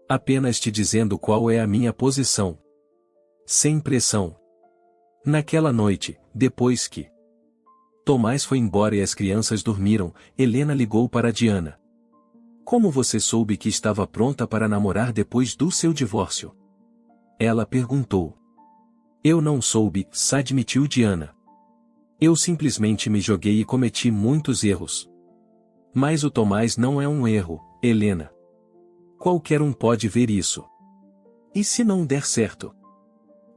"Apenas te dizendo qual é a minha posição. Sem pressão." Naquela noite, depois que Tomás foi embora e as crianças dormiram, Helena ligou para Diana. "Como você soube que estava pronta para namorar depois do seu divórcio?" ela perguntou. "Eu não soube", admitiu Diana. "Eu simplesmente me joguei e cometi muitos erros." "Mas o Tomás não é um erro, Helena. Qualquer um pode ver isso. E se não der certo?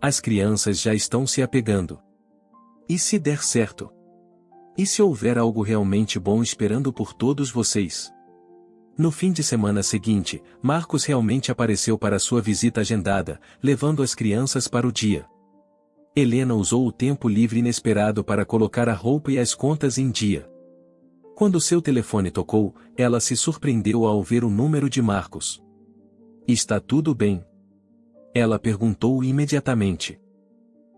As crianças já estão se apegando. E se der certo? E se houver algo realmente bom esperando por todos vocês?" No fim de semana seguinte, Marcos realmente apareceu para sua visita agendada, levando as crianças para o dia. Helena usou o tempo livre inesperado para colocar a roupa e as contas em dia. Quando seu telefone tocou, ela se surpreendeu ao ver o número de Marcos. "Está tudo bem?" ela perguntou imediatamente.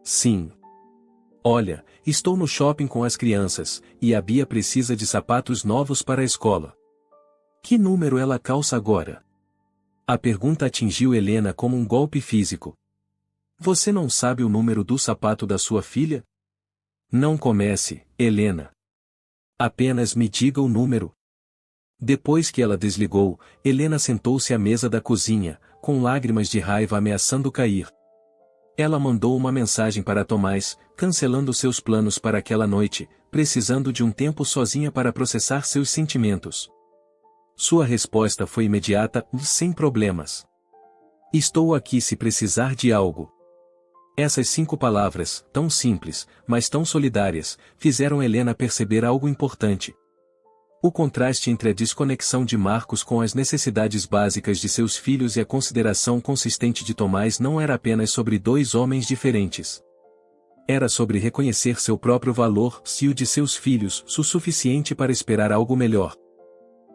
"Sim. Olha, estou no shopping com as crianças, e a Bia precisa de sapatos novos para a escola." "Que número ela calça agora?" A pergunta atingiu Helena como um golpe físico. "Você não sabe o número do sapato da sua filha?" "Não comece, Helena. Apenas me diga o número." Depois que ela desligou, Helena sentou-se à mesa da cozinha, com lágrimas de raiva ameaçando cair. Ela mandou uma mensagem para Tomás, cancelando seus planos para aquela noite, precisando de um tempo sozinha para processar seus sentimentos. Sua resposta foi imediata, sem problemas. "Estou aqui se precisar de algo." Essas 5 palavras, tão simples, mas tão solidárias, fizeram Helena perceber algo importante. O contraste entre a desconexão de Marcos com as necessidades básicas de seus filhos e a consideração consistente de Tomás não era apenas sobre 2 homens diferentes. Era sobre reconhecer seu próprio valor e o de seus filhos, o suficiente para esperar algo melhor.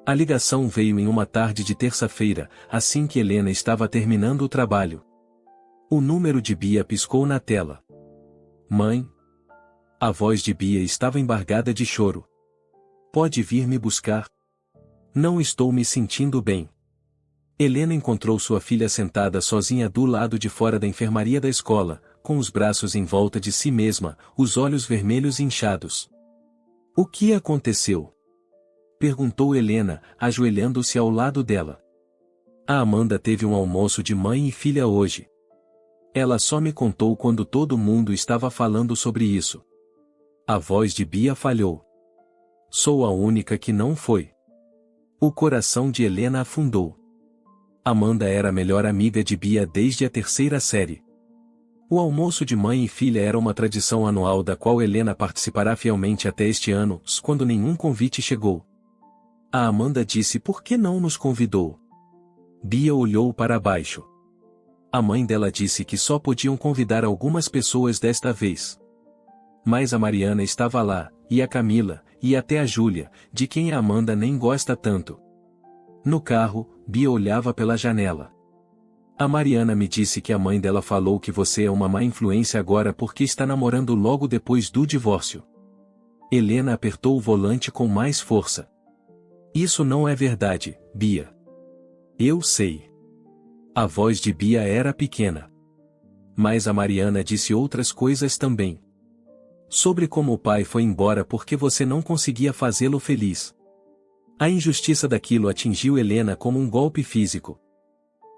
A ligação veio em uma tarde de terça-feira, assim que Helena estava terminando o trabalho. O número de Bia piscou na tela. "Mãe?" A voz de Bia estava embargada de choro. "Pode vir me buscar?" Não estou me sentindo bem. Helena encontrou sua filha sentada sozinha do lado de fora da enfermaria da escola, com os braços em volta de si mesma, os olhos vermelhos e inchados. O que aconteceu? Perguntou Helena, ajoelhando-se ao lado dela. A Amanda teve um almoço de mãe e filha hoje. Ela só me contou quando todo mundo estava falando sobre isso. A voz de Bia falhou. Sou a única que não foi. O coração de Helena afundou. Amanda era a melhor amiga de Bia desde a terceira série. O almoço de mãe e filha era uma tradição anual da qual Helena participará fielmente até este ano, quando nenhum convite chegou. A Amanda disse por que não nos convidou. Bia olhou para baixo. A mãe dela disse que só podiam convidar algumas pessoas desta vez. Mas a Mariana estava lá, e a Camila, e até a Júlia, de quem a Amanda nem gosta tanto. No carro, Bia olhava pela janela. A Mariana me disse que a mãe dela falou que você é uma má influência agora porque está namorando logo depois do divórcio. Helena apertou o volante com mais força. Isso não é verdade, Bia. Eu sei. A voz de Bia era pequena. Mas a Mariana disse outras coisas também. Sobre como o pai foi embora porque você não conseguia fazê-lo feliz. A injustiça daquilo atingiu Helena como um golpe físico.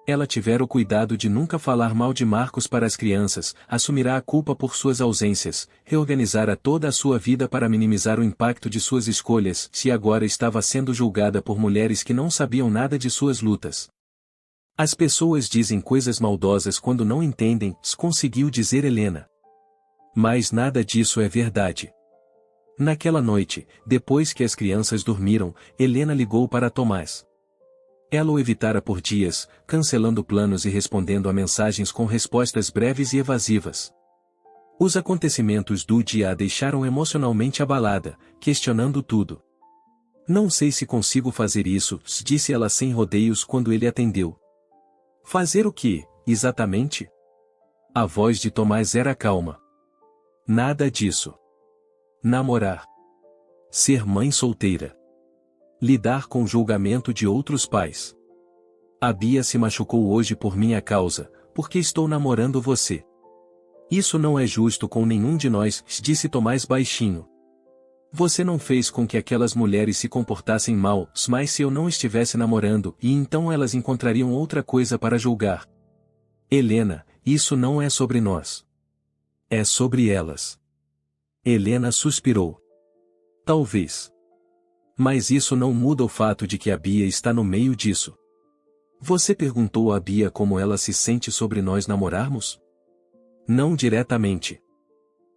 Ela tivera o cuidado de nunca falar mal de Marcos para as crianças, assumirá a culpa por suas ausências, reorganizara toda a sua vida para minimizar o impacto de suas escolhas, se agora estava sendo julgada por mulheres que não sabiam nada de suas lutas. As pessoas dizem coisas maldosas quando não entendem, conseguiu dizer Helena. Mas nada disso é verdade. Naquela noite, depois que as crianças dormiram, Helena ligou para Tomás. Ela o evitara por dias, cancelando planos e respondendo a mensagens com respostas breves e evasivas. Os acontecimentos do dia a deixaram emocionalmente abalada, questionando tudo. Não sei se consigo fazer isso, disse ela sem rodeios quando ele atendeu. Fazer o quê, exatamente? A voz de Tomás era calma. Nada disso. Namorar. Ser mãe solteira. Lidar com o julgamento de outros pais. A Bia se machucou hoje por minha causa, porque estou namorando você. Isso não é justo com nenhum de nós, disse Tomás baixinho. Você não fez com que aquelas mulheres se comportassem mal, mas se eu não estivesse namorando, e então elas encontrariam outra coisa para julgar. Helena, isso não é sobre nós. É sobre elas. Helena suspirou. Talvez. Mas isso não muda o fato de que a Bia está no meio disso. Você perguntou a Bia como ela se sente sobre nós namorarmos? Não diretamente.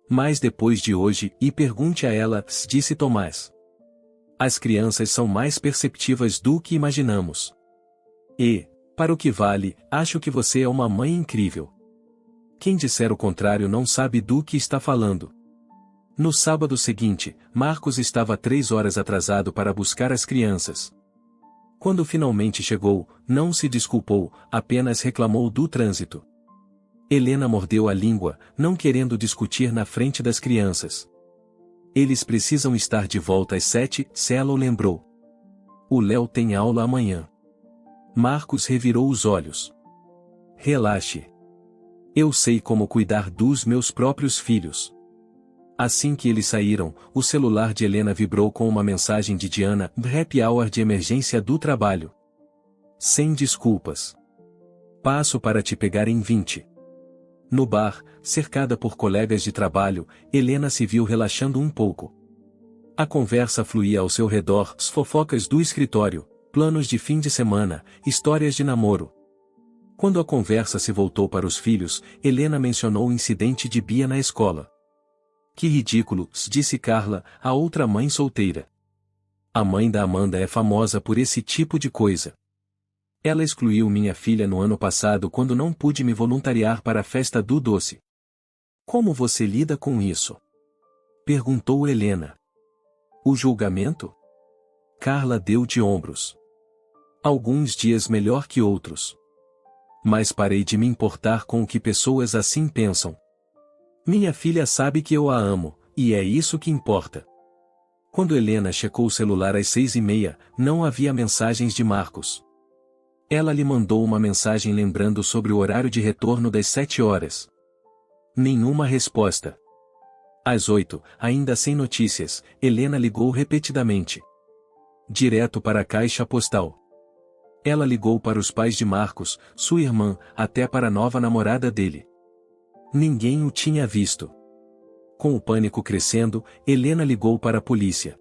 Mas depois de hoje, e pergunte a ela, disse Tomás. As crianças são mais perceptivas do que imaginamos. E, para o que vale, acho que você é uma mãe incrível. Quem disser o contrário não sabe do que está falando. No sábado seguinte, Marcos estava 3 horas atrasado para buscar as crianças. Quando finalmente chegou, não se desculpou, apenas reclamou do trânsito. Helena mordeu a língua, não querendo discutir na frente das crianças. Eles precisam estar de volta às 7, ela o lembrou. O Léo tem aula amanhã. Marcos revirou os olhos. Relaxe. Eu sei como cuidar dos meus próprios filhos. Assim que eles saíram, o celular de Helena vibrou com uma mensagem de Diana, happy hour de emergência do trabalho. Sem desculpas. Passo para te pegar em 20. No bar, cercada por colegas de trabalho, Helena se viu relaxando um pouco. A conversa fluía ao seu redor, as fofocas do escritório, planos de fim de semana, histórias de namoro. Quando a conversa se voltou para os filhos, Helena mencionou o incidente de Bia na escola. Que ridículo, disse Carla, a outra mãe solteira. A mãe da Amanda é famosa por esse tipo de coisa. Ela excluiu minha filha no ano passado quando não pude me voluntariar para a festa do doce. Como você lida com isso? Perguntou Helena. O julgamento? Carla deu de ombros. Alguns dias melhor que outros. Mas parei de me importar com o que pessoas assim pensam. Minha filha sabe que eu a amo, e é isso que importa. Quando Helena checou o celular às 6h30, não havia mensagens de Marcos. Ela lhe mandou uma mensagem lembrando sobre o horário de retorno das 7 horas. Nenhuma resposta. Às 8, ainda sem notícias, Helena ligou repetidamente. Direto para a caixa postal. Ela ligou para os pais de Marcos, sua irmã, até para a nova namorada dele. Ninguém o tinha visto. Com o pânico crescendo, Helena ligou para a polícia.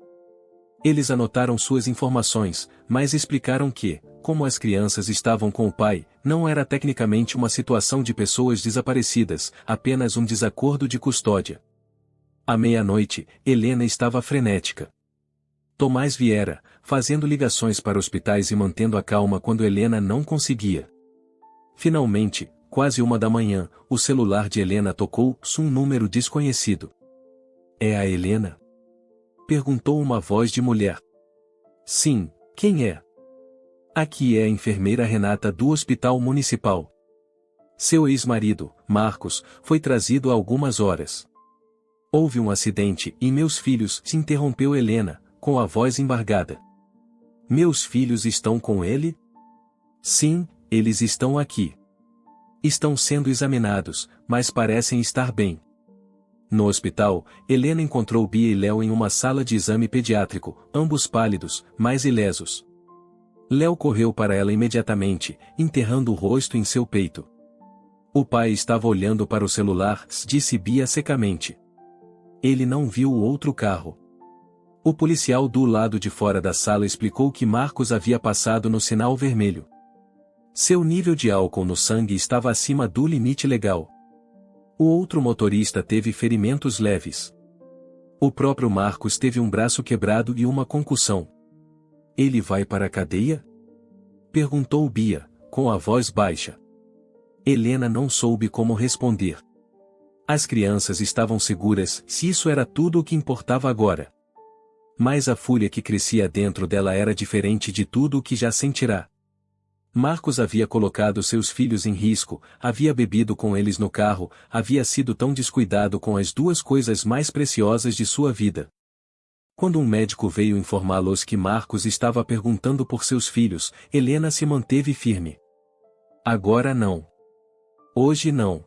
Eles anotaram suas informações, mas explicaram que, como as crianças estavam com o pai, não era tecnicamente uma situação de pessoas desaparecidas, apenas um desacordo de custódia. À meia-noite, Helena estava frenética. Tomás viera, fazendo ligações para hospitais e mantendo a calma quando Helena não conseguia. Finalmente, quase 1h, o celular de Helena tocou um número desconhecido. É a Helena? Perguntou uma voz de mulher. Sim, quem é? Aqui é a enfermeira Renata do Hospital Municipal. Seu ex-marido, Marcos, foi trazido há algumas horas. Houve um acidente e meus filhos, se interrompeu Helena, com a voz embargada. Meus filhos estão com ele? Sim, eles estão aqui. Estão sendo examinados, mas parecem estar bem. No hospital, Helena encontrou Bia e Léo em uma sala de exame pediátrico, ambos pálidos, mas ilesos. Léo correu para ela imediatamente, enterrando o rosto em seu peito. O pai estava olhando para o celular, disse Bia secamente. Ele não viu o outro carro. O policial do lado de fora da sala explicou que Marcos havia passado no sinal vermelho. Seu nível de álcool no sangue estava acima do limite legal. O outro motorista teve ferimentos leves. O próprio Marcos teve um braço quebrado e uma concussão. Ele vai para a cadeia? Perguntou Bia, com a voz baixa. Helena não soube como responder. As crianças estavam seguras, se isso era tudo o que importava agora. Mas a fúria que crescia dentro dela era diferente de tudo o que já sentirá. Marcos havia colocado seus filhos em risco, havia bebido com eles no carro, havia sido tão descuidado com as duas coisas mais preciosas de sua vida. Quando um médico veio informá-los que Marcos estava perguntando por seus filhos, Helena se manteve firme. Agora não. Hoje não.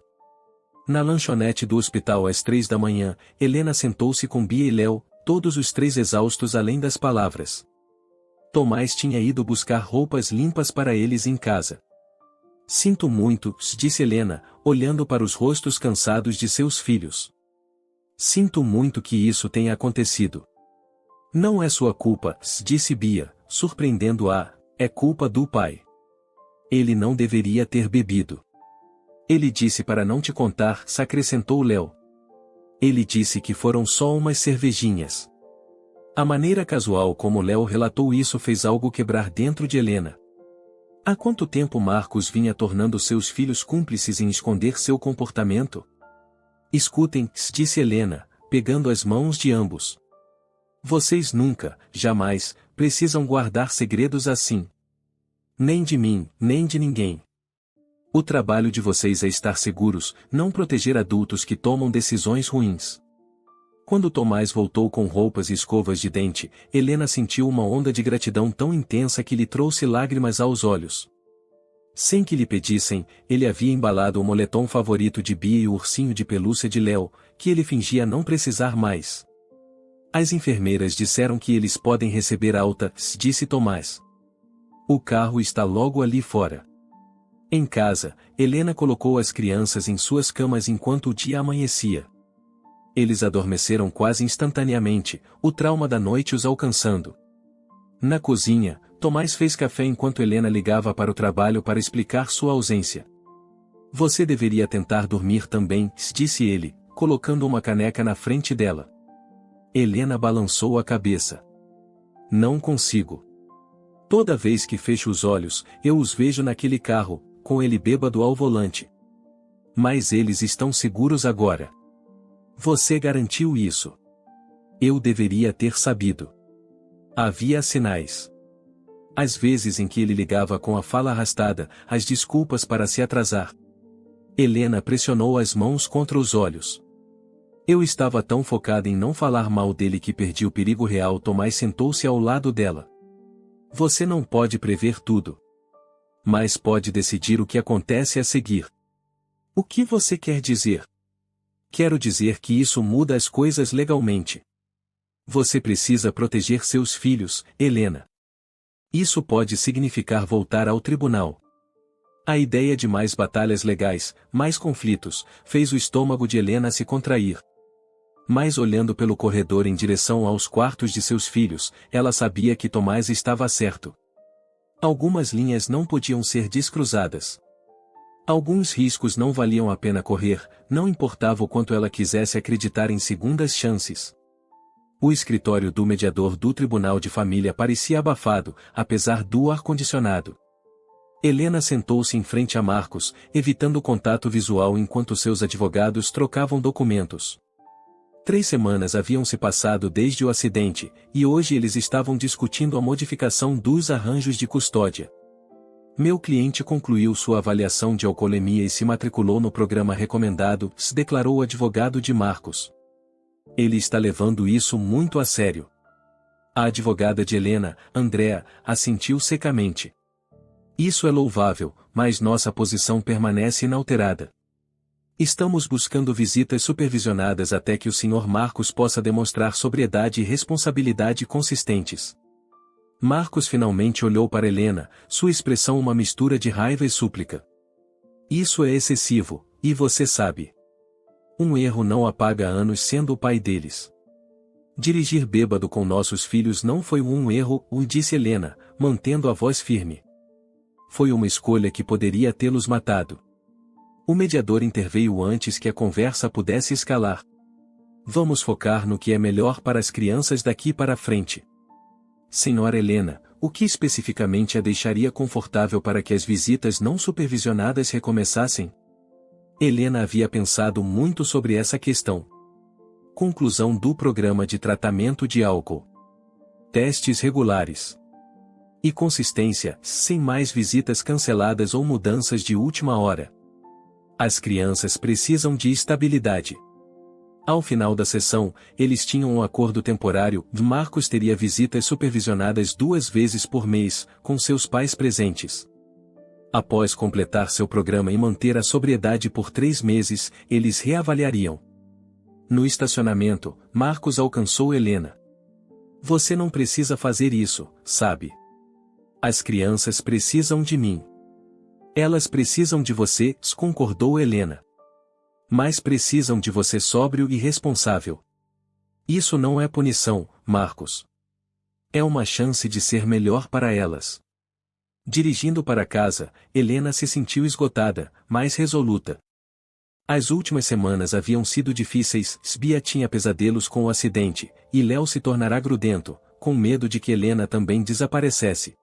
Na lanchonete do hospital às 3h, Helena sentou-se com Bia e Léo, todos os três exaustos além das palavras. Tomás tinha ido buscar roupas limpas para eles em casa. Sinto muito, disse Helena, olhando para os rostos cansados de seus filhos. Sinto muito que isso tenha acontecido. Não é sua culpa, disse Bia, surpreendendo-a, é culpa do pai. Ele não deveria ter bebido. Ele disse para não te contar, acrescentou Léo. Ele disse que foram só umas cervejinhas. A maneira casual como Léo relatou isso fez algo quebrar dentro de Helena. Há quanto tempo Marcos vinha tornando seus filhos cúmplices em esconder seu comportamento? Escutem, disse Helena, pegando as mãos de ambos. Vocês nunca, jamais, precisam guardar segredos assim. Nem de mim, nem de ninguém. O trabalho de vocês é estar seguros, não proteger adultos que tomam decisões ruins. Quando Tomás voltou com roupas e escovas de dente, Helena sentiu uma onda de gratidão tão intensa que lhe trouxe lágrimas aos olhos. Sem que lhe pedissem, ele havia embalado o moletom favorito de Bia e o ursinho de pelúcia de Léo, que ele fingia não precisar mais. As enfermeiras disseram que eles podem receber alta, disse Tomás. O carro está logo ali fora. Em casa, Helena colocou as crianças em suas camas enquanto o dia amanhecia. Eles adormeceram quase instantaneamente, o trauma da noite os alcançando. Na cozinha, Tomás fez café enquanto Helena ligava para o trabalho para explicar sua ausência. Você deveria tentar dormir também, disse ele, colocando uma caneca na frente dela. Helena balançou a cabeça. Não consigo. Toda vez que fecho os olhos, eu os vejo naquele carro, com ele bêbado ao volante. Mas eles estão seguros agora. Você garantiu isso. Eu deveria ter sabido. Havia sinais. Às vezes em que ele ligava com a fala arrastada, as desculpas para se atrasar. Helena pressionou as mãos contra os olhos. Eu estava tão focada em não falar mal dele que perdi o perigo real. Tomás sentou-se ao lado dela. Você não pode prever tudo. Mas pode decidir o que acontece a seguir. O que você quer dizer? Quero dizer que isso muda as coisas legalmente. Você precisa proteger seus filhos, Helena. Isso pode significar voltar ao tribunal. A ideia de mais batalhas legais, mais conflitos, fez o estômago de Helena se contrair. Mas olhando pelo corredor em direção aos quartos de seus filhos, ela sabia que Tomás estava certo. Algumas linhas não podiam ser descruzadas. Alguns riscos não valiam a pena correr, não importava o quanto ela quisesse acreditar em segundas chances. O escritório do mediador do Tribunal de Família parecia abafado, apesar do ar-condicionado. Helena sentou-se em frente a Marcos, evitando contato visual enquanto seus advogados trocavam documentos. 3 semanas haviam se passado desde o acidente, e hoje eles estavam discutindo a modificação dos arranjos de custódia. Meu cliente concluiu sua avaliação de alcoolemia e se matriculou no programa recomendado, se declarou o advogado de Marcos. Ele está levando isso muito a sério. A advogada de Helena, Andrea, assentiu secamente. Isso é louvável, mas nossa posição permanece inalterada. Estamos buscando visitas supervisionadas até que o Sr. Marcos possa demonstrar sobriedade e responsabilidade consistentes. Marcos finalmente olhou para Helena, sua expressão uma mistura de raiva e súplica. Isso é excessivo, e você sabe. Um erro não apaga anos sendo o pai deles. Dirigir bêbado com nossos filhos não foi um erro, disse Helena, mantendo a voz firme. Foi uma escolha que poderia tê-los matado. O mediador interveio antes que a conversa pudesse escalar. Vamos focar no que é melhor para as crianças daqui para frente. Senhora Helena, o que especificamente a deixaria confortável para que as visitas não supervisionadas recomeçassem? Helena havia pensado muito sobre essa questão. Conclusão do programa de tratamento de álcool. Testes regulares. E consistência, sem mais visitas canceladas ou mudanças de última hora. As crianças precisam de estabilidade. Ao final da sessão, eles tinham um acordo temporário. Marcos teria visitas supervisionadas 2 vezes por mês, com seus pais presentes. Após completar seu programa e manter a sobriedade por 3 meses, eles reavaliariam. No estacionamento, Marcos alcançou Helena. Você não precisa fazer isso, sabe? As crianças precisam de mim. Elas precisam de você, concordou Helena. Mas precisam de você sóbrio e responsável. Isso não é punição, Marcos. É uma chance de ser melhor para elas. Dirigindo para casa, Helena se sentiu esgotada, mas resoluta. As últimas semanas haviam sido difíceis. Bia tinha pesadelos com o acidente, e Léo se tornará grudento, com medo de que Helena também desaparecesse.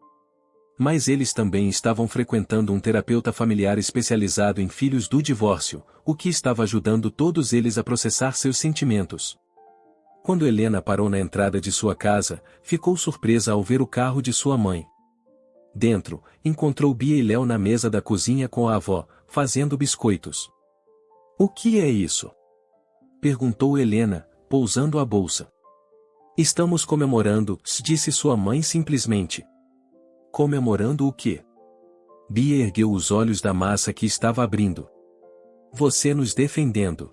Mas eles também estavam frequentando um terapeuta familiar especializado em filhos do divórcio, o que estava ajudando todos eles a processar seus sentimentos. Quando Helena parou na entrada de sua casa, ficou surpresa ao ver o carro de sua mãe. Dentro, encontrou Bia e Léo na mesa da cozinha com a avó, fazendo biscoitos. O que é isso? Perguntou Helena, pousando a bolsa. Estamos comemorando, disse sua mãe simplesmente. Comemorando o quê? Bia ergueu os olhos da massa que estava abrindo. Você nos defendendo.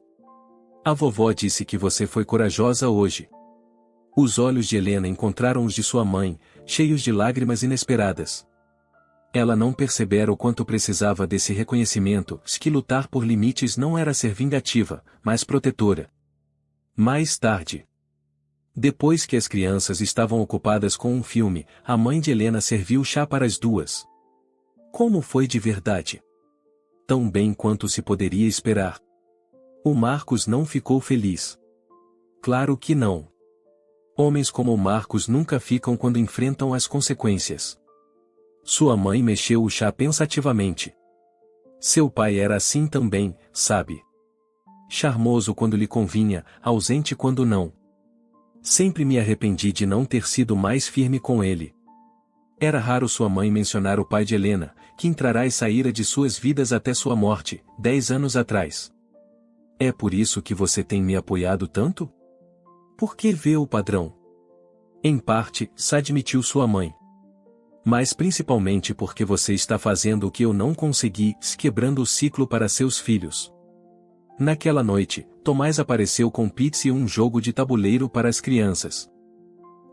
A vovó disse que você foi corajosa hoje. Os olhos de Helena encontraram os de sua mãe, cheios de lágrimas inesperadas. Ela não percebera o quanto precisava desse reconhecimento, que lutar por limites não era ser vingativa, mas protetora. Mais tarde. Depois que as crianças estavam ocupadas com um filme, a mãe de Helena serviu chá para as duas. Como foi de verdade? Tão bem quanto se poderia esperar. O Marcos não ficou feliz. Claro que não. Homens como o Marcos nunca ficam quando enfrentam as consequências. Sua mãe mexeu o chá pensativamente. Seu pai era assim também, sabe? Charmoso quando lhe convinha, ausente quando não. Sempre me arrependi de não ter sido mais firme com ele. Era raro sua mãe mencionar o pai de Helena, que entrará e saíra de suas vidas até sua morte, 10 anos atrás. É por isso que você tem me apoiado tanto? Por que vê o padrão? Em parte, admitiu sua mãe. Mas principalmente porque você está fazendo o que eu não consegui, quebrando o ciclo para seus filhos. Naquela noite, Tomás apareceu com pizza e um jogo de tabuleiro para as crianças.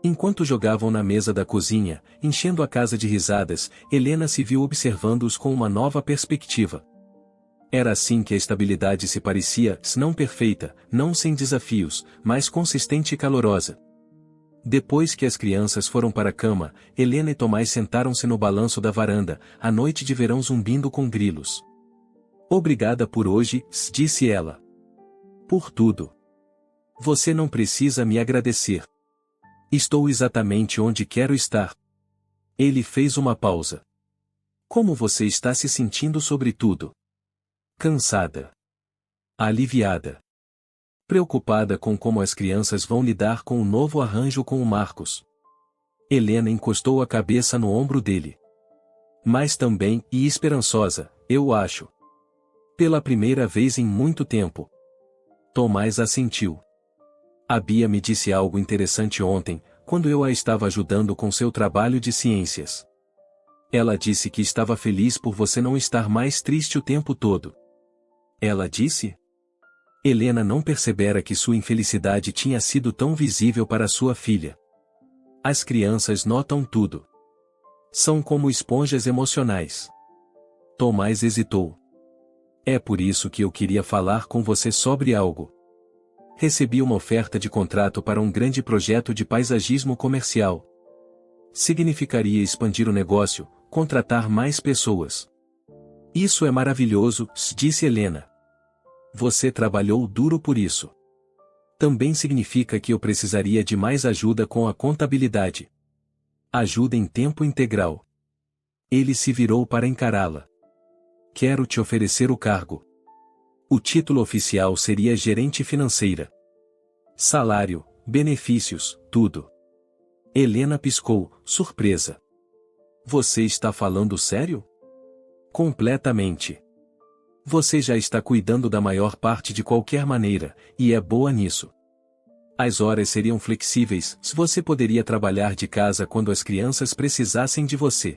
Enquanto jogavam na mesa da cozinha, enchendo a casa de risadas, Helena se viu observando-os com uma nova perspectiva. Era assim que a estabilidade se parecia, se não perfeita, não sem desafios, mas consistente e calorosa. Depois que as crianças foram para a cama, Helena e Tomás sentaram-se no balanço da varanda, a noite de verão zumbindo com grilos. Obrigada por hoje, disse ela. Por tudo. Você não precisa me agradecer. Estou exatamente onde quero estar. Ele fez uma pausa. Como você está se sentindo sobre tudo? Cansada. Aliviada. Preocupada com como as crianças vão lidar com o novo arranjo com o Marcos. Helena encostou a cabeça no ombro dele. Mas também, e esperançosa, eu acho. Pela primeira vez em muito tempo. Tomás assentiu. A Bia me disse algo interessante ontem, quando eu a estava ajudando com seu trabalho de ciências. Ela disse que estava feliz por você não estar mais triste o tempo todo. Ela disse? Helena não percebera que sua infelicidade tinha sido tão visível para sua filha. As crianças notam tudo. São como esponjas emocionais. Tomás hesitou. É por isso que eu queria falar com você sobre algo. Recebi uma oferta de contrato para um grande projeto de paisagismo comercial. Significaria expandir o negócio, contratar mais pessoas. Isso é maravilhoso, disse Helena. Você trabalhou duro por isso. Também significa que eu precisaria de mais ajuda com a contabilidade. Ajuda em tempo integral. Ele se virou para encará-la. Quero te oferecer o cargo. O título oficial seria gerente financeira. Salário, benefícios, tudo. Helena piscou, surpresa. Você está falando sério? Completamente. Você já está cuidando da maior parte de qualquer maneira, e é boa nisso. As horas seriam flexíveis, você poderia trabalhar de casa quando as crianças precisassem de você.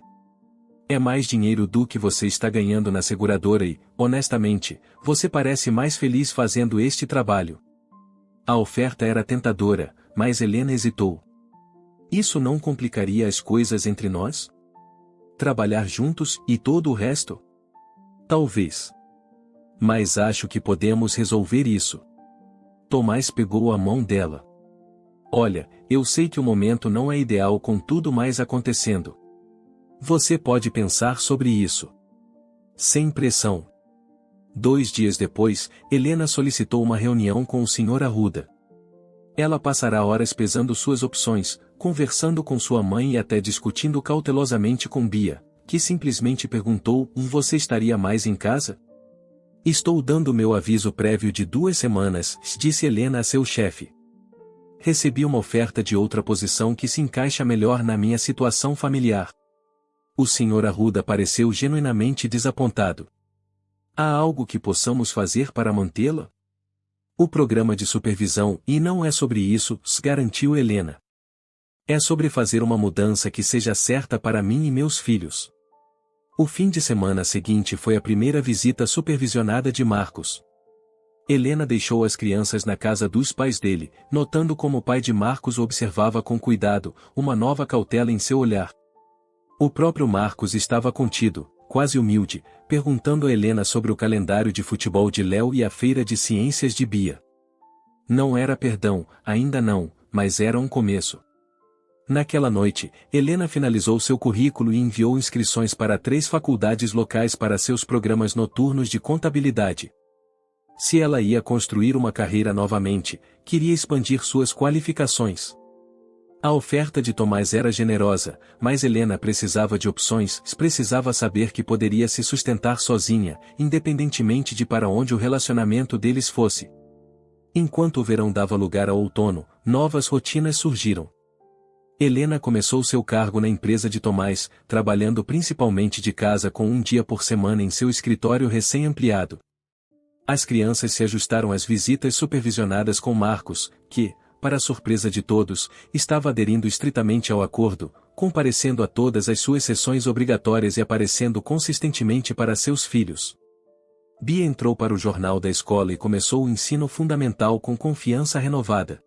É mais dinheiro do que você está ganhando na seguradora e, honestamente, você parece mais feliz fazendo este trabalho. A oferta era tentadora, mas Helena hesitou. Isso não complicaria as coisas entre nós? Trabalhar juntos e todo o resto? Talvez. Mas acho que podemos resolver isso. Tomás pegou a mão dela. Olha, eu sei que o momento não é ideal com tudo mais acontecendo. Você pode pensar sobre isso. Sem pressão. 2 dias depois, Helena solicitou uma reunião com o Sr. Arruda. Ela passará horas pesando suas opções, conversando com sua mãe e até discutindo cautelosamente com Bia, que simplesmente perguntou: você estaria mais em casa? Estou dando meu aviso prévio de 2 semanas, disse Helena a seu chefe. Recebi uma oferta de outra posição que se encaixa melhor na minha situação familiar. O Sr. Arruda pareceu genuinamente desapontado. Há algo que possamos fazer para mantê-la? O programa de supervisão, e não é sobre isso, garantiu Helena. É sobre fazer uma mudança que seja certa para mim e meus filhos. O fim de semana seguinte foi a primeira visita supervisionada de Marcos. Helena deixou as crianças na casa dos pais dele, notando como o pai de Marcos o observava com cuidado, uma nova cautela em seu olhar. O próprio Marcos estava contido, quase humilde, perguntando a Helena sobre o calendário de futebol de Léo e a feira de ciências de Bia. Não era perdão, ainda não, mas era um começo. Naquela noite, Helena finalizou seu currículo e enviou inscrições para 3 faculdades locais para seus programas noturnos de contabilidade. Se ela ia construir uma carreira novamente, queria expandir suas qualificações. A oferta de Tomás era generosa, mas Helena precisava de opções, precisava saber que poderia se sustentar sozinha, independentemente de para onde o relacionamento deles fosse. Enquanto o verão dava lugar ao outono, novas rotinas surgiram. Helena começou seu cargo na empresa de Tomás, trabalhando principalmente de casa com 1 dia por semana em seu escritório recém-ampliado. As crianças se ajustaram às visitas supervisionadas com Marcos, que, para a surpresa de todos, estava aderindo estritamente ao acordo, comparecendo a todas as suas sessões obrigatórias e aparecendo consistentemente para seus filhos. Bia entrou para o jornal da escola e começou o ensino fundamental com confiança renovada.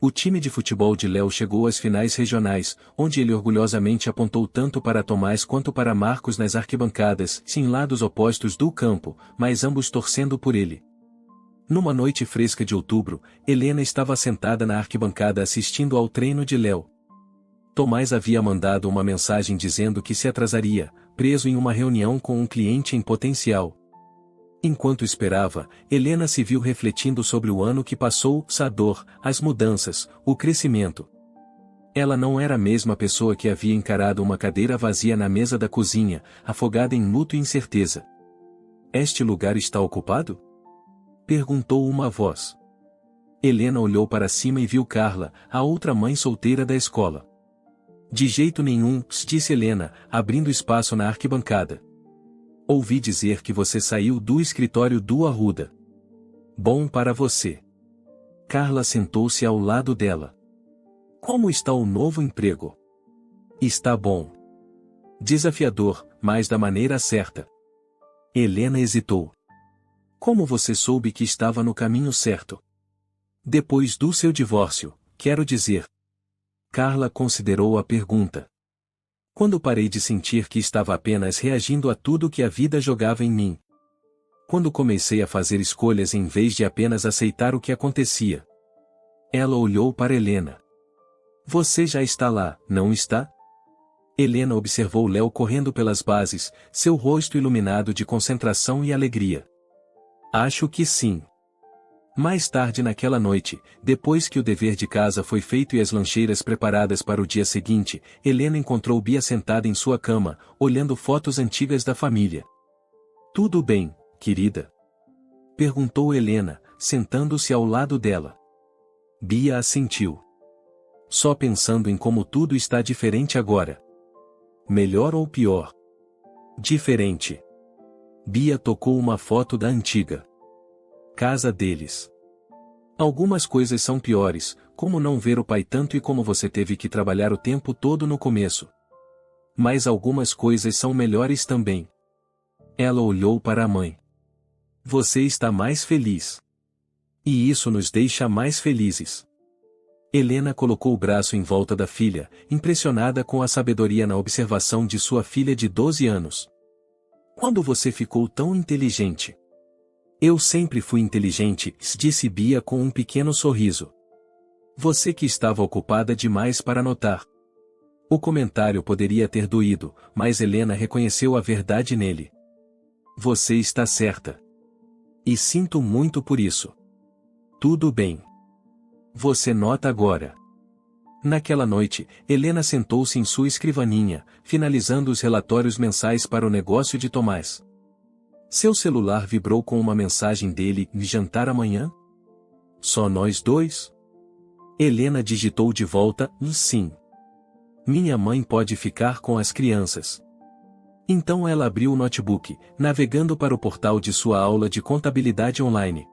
O time de futebol de Léo chegou às finais regionais, onde ele orgulhosamente apontou tanto para Tomás quanto para Marcos nas arquibancadas, em lados opostos do campo, mas ambos torcendo por ele. Numa noite fresca de outubro, Helena estava sentada na arquibancada assistindo ao treino de Léo. Tomás havia mandado uma mensagem dizendo que se atrasaria, preso em uma reunião com um cliente em potencial. Enquanto esperava, Helena se viu refletindo sobre o ano que passou, a dor, as mudanças, o crescimento. Ela não era a mesma pessoa que havia encarado uma cadeira vazia na mesa da cozinha, afogada em luto e incerteza. "Este lugar está ocupado?" perguntou uma voz. Helena olhou para cima e viu Carla, a outra mãe solteira da escola. "De jeito nenhum", disse Helena, abrindo espaço na arquibancada. "Ouvi dizer que você saiu do escritório do Arruda. Bom para você." Carla sentou-se ao lado dela. "Como está o novo emprego?" "Está bom. Desafiador, mas da maneira certa." Helena hesitou. "Como você soube que estava no caminho certo?" "Depois do seu divórcio, quero dizer." Carla considerou a pergunta. "Quando parei de sentir que estava apenas reagindo a tudo que a vida jogava em mim. Quando comecei a fazer escolhas em vez de apenas aceitar o que acontecia." Ela olhou para Helena. "Você já está lá, não está?" Helena observou Léo correndo pelas bases, seu rosto iluminado de concentração e alegria. "Acho que sim." Mais tarde naquela noite, depois que o dever de casa foi feito e as lancheiras preparadas para o dia seguinte, Helena encontrou Bia sentada em sua cama, olhando fotos antigas da família. "Tudo bem, querida?" perguntou Helena, sentando-se ao lado dela. Bia assentiu. "Só pensando em como tudo está diferente agora." "Melhor ou pior?" "Diferente." Bia tocou uma foto da antiga casa deles. "Algumas coisas são piores, como não ver o pai tanto e como você teve que trabalhar o tempo todo no começo. Mas algumas coisas são melhores também." Ela olhou para a mãe. "Você está mais feliz. E isso nos deixa mais felizes." Helena colocou o braço em volta da filha, impressionada com a sabedoria na observação de sua filha de 12 anos. "Quando você ficou tão inteligente?" "Eu sempre fui inteligente", disse Bia com um pequeno sorriso. "Você que estava ocupada demais para notar." O comentário poderia ter doído, mas Helena reconheceu a verdade nele. "Você está certa. E sinto muito por isso." "Tudo bem. Você nota agora." Naquela noite, Helena sentou-se em sua escrivaninha, finalizando os relatórios mensais para o negócio de Tomás. Seu celular vibrou com uma mensagem dele: "Jantar amanhã? Só nós dois?" Helena digitou de volta: "Sim. Minha mãe pode ficar com as crianças." Então ela abriu o notebook, navegando para o portal de sua aula de contabilidade online.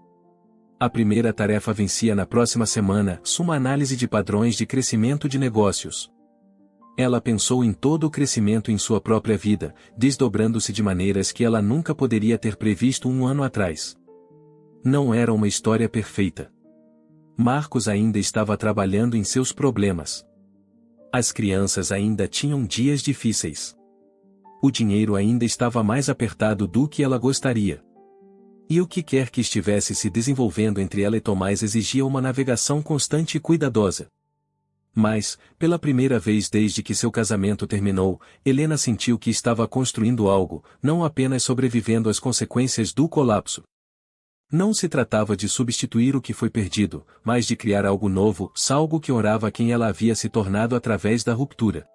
A primeira tarefa vencia na próxima semana, uma análise de padrões de crescimento de negócios. Ela pensou em todo o crescimento em sua própria vida, desdobrando-se de maneiras que ela nunca poderia ter previsto um ano atrás. Não era uma história perfeita. Marcos ainda estava trabalhando em seus problemas. As crianças ainda tinham dias difíceis. O dinheiro ainda estava mais apertado do que ela gostaria. E o que quer que estivesse se desenvolvendo entre ela e Tomás exigia uma navegação constante e cuidadosa. Mas, pela primeira vez desde que seu casamento terminou, Helena sentiu que estava construindo algo, não apenas sobrevivendo às consequências do colapso. Não se tratava de substituir o que foi perdido, mas de criar algo novo, algo que honrava quem ela havia se tornado através da ruptura.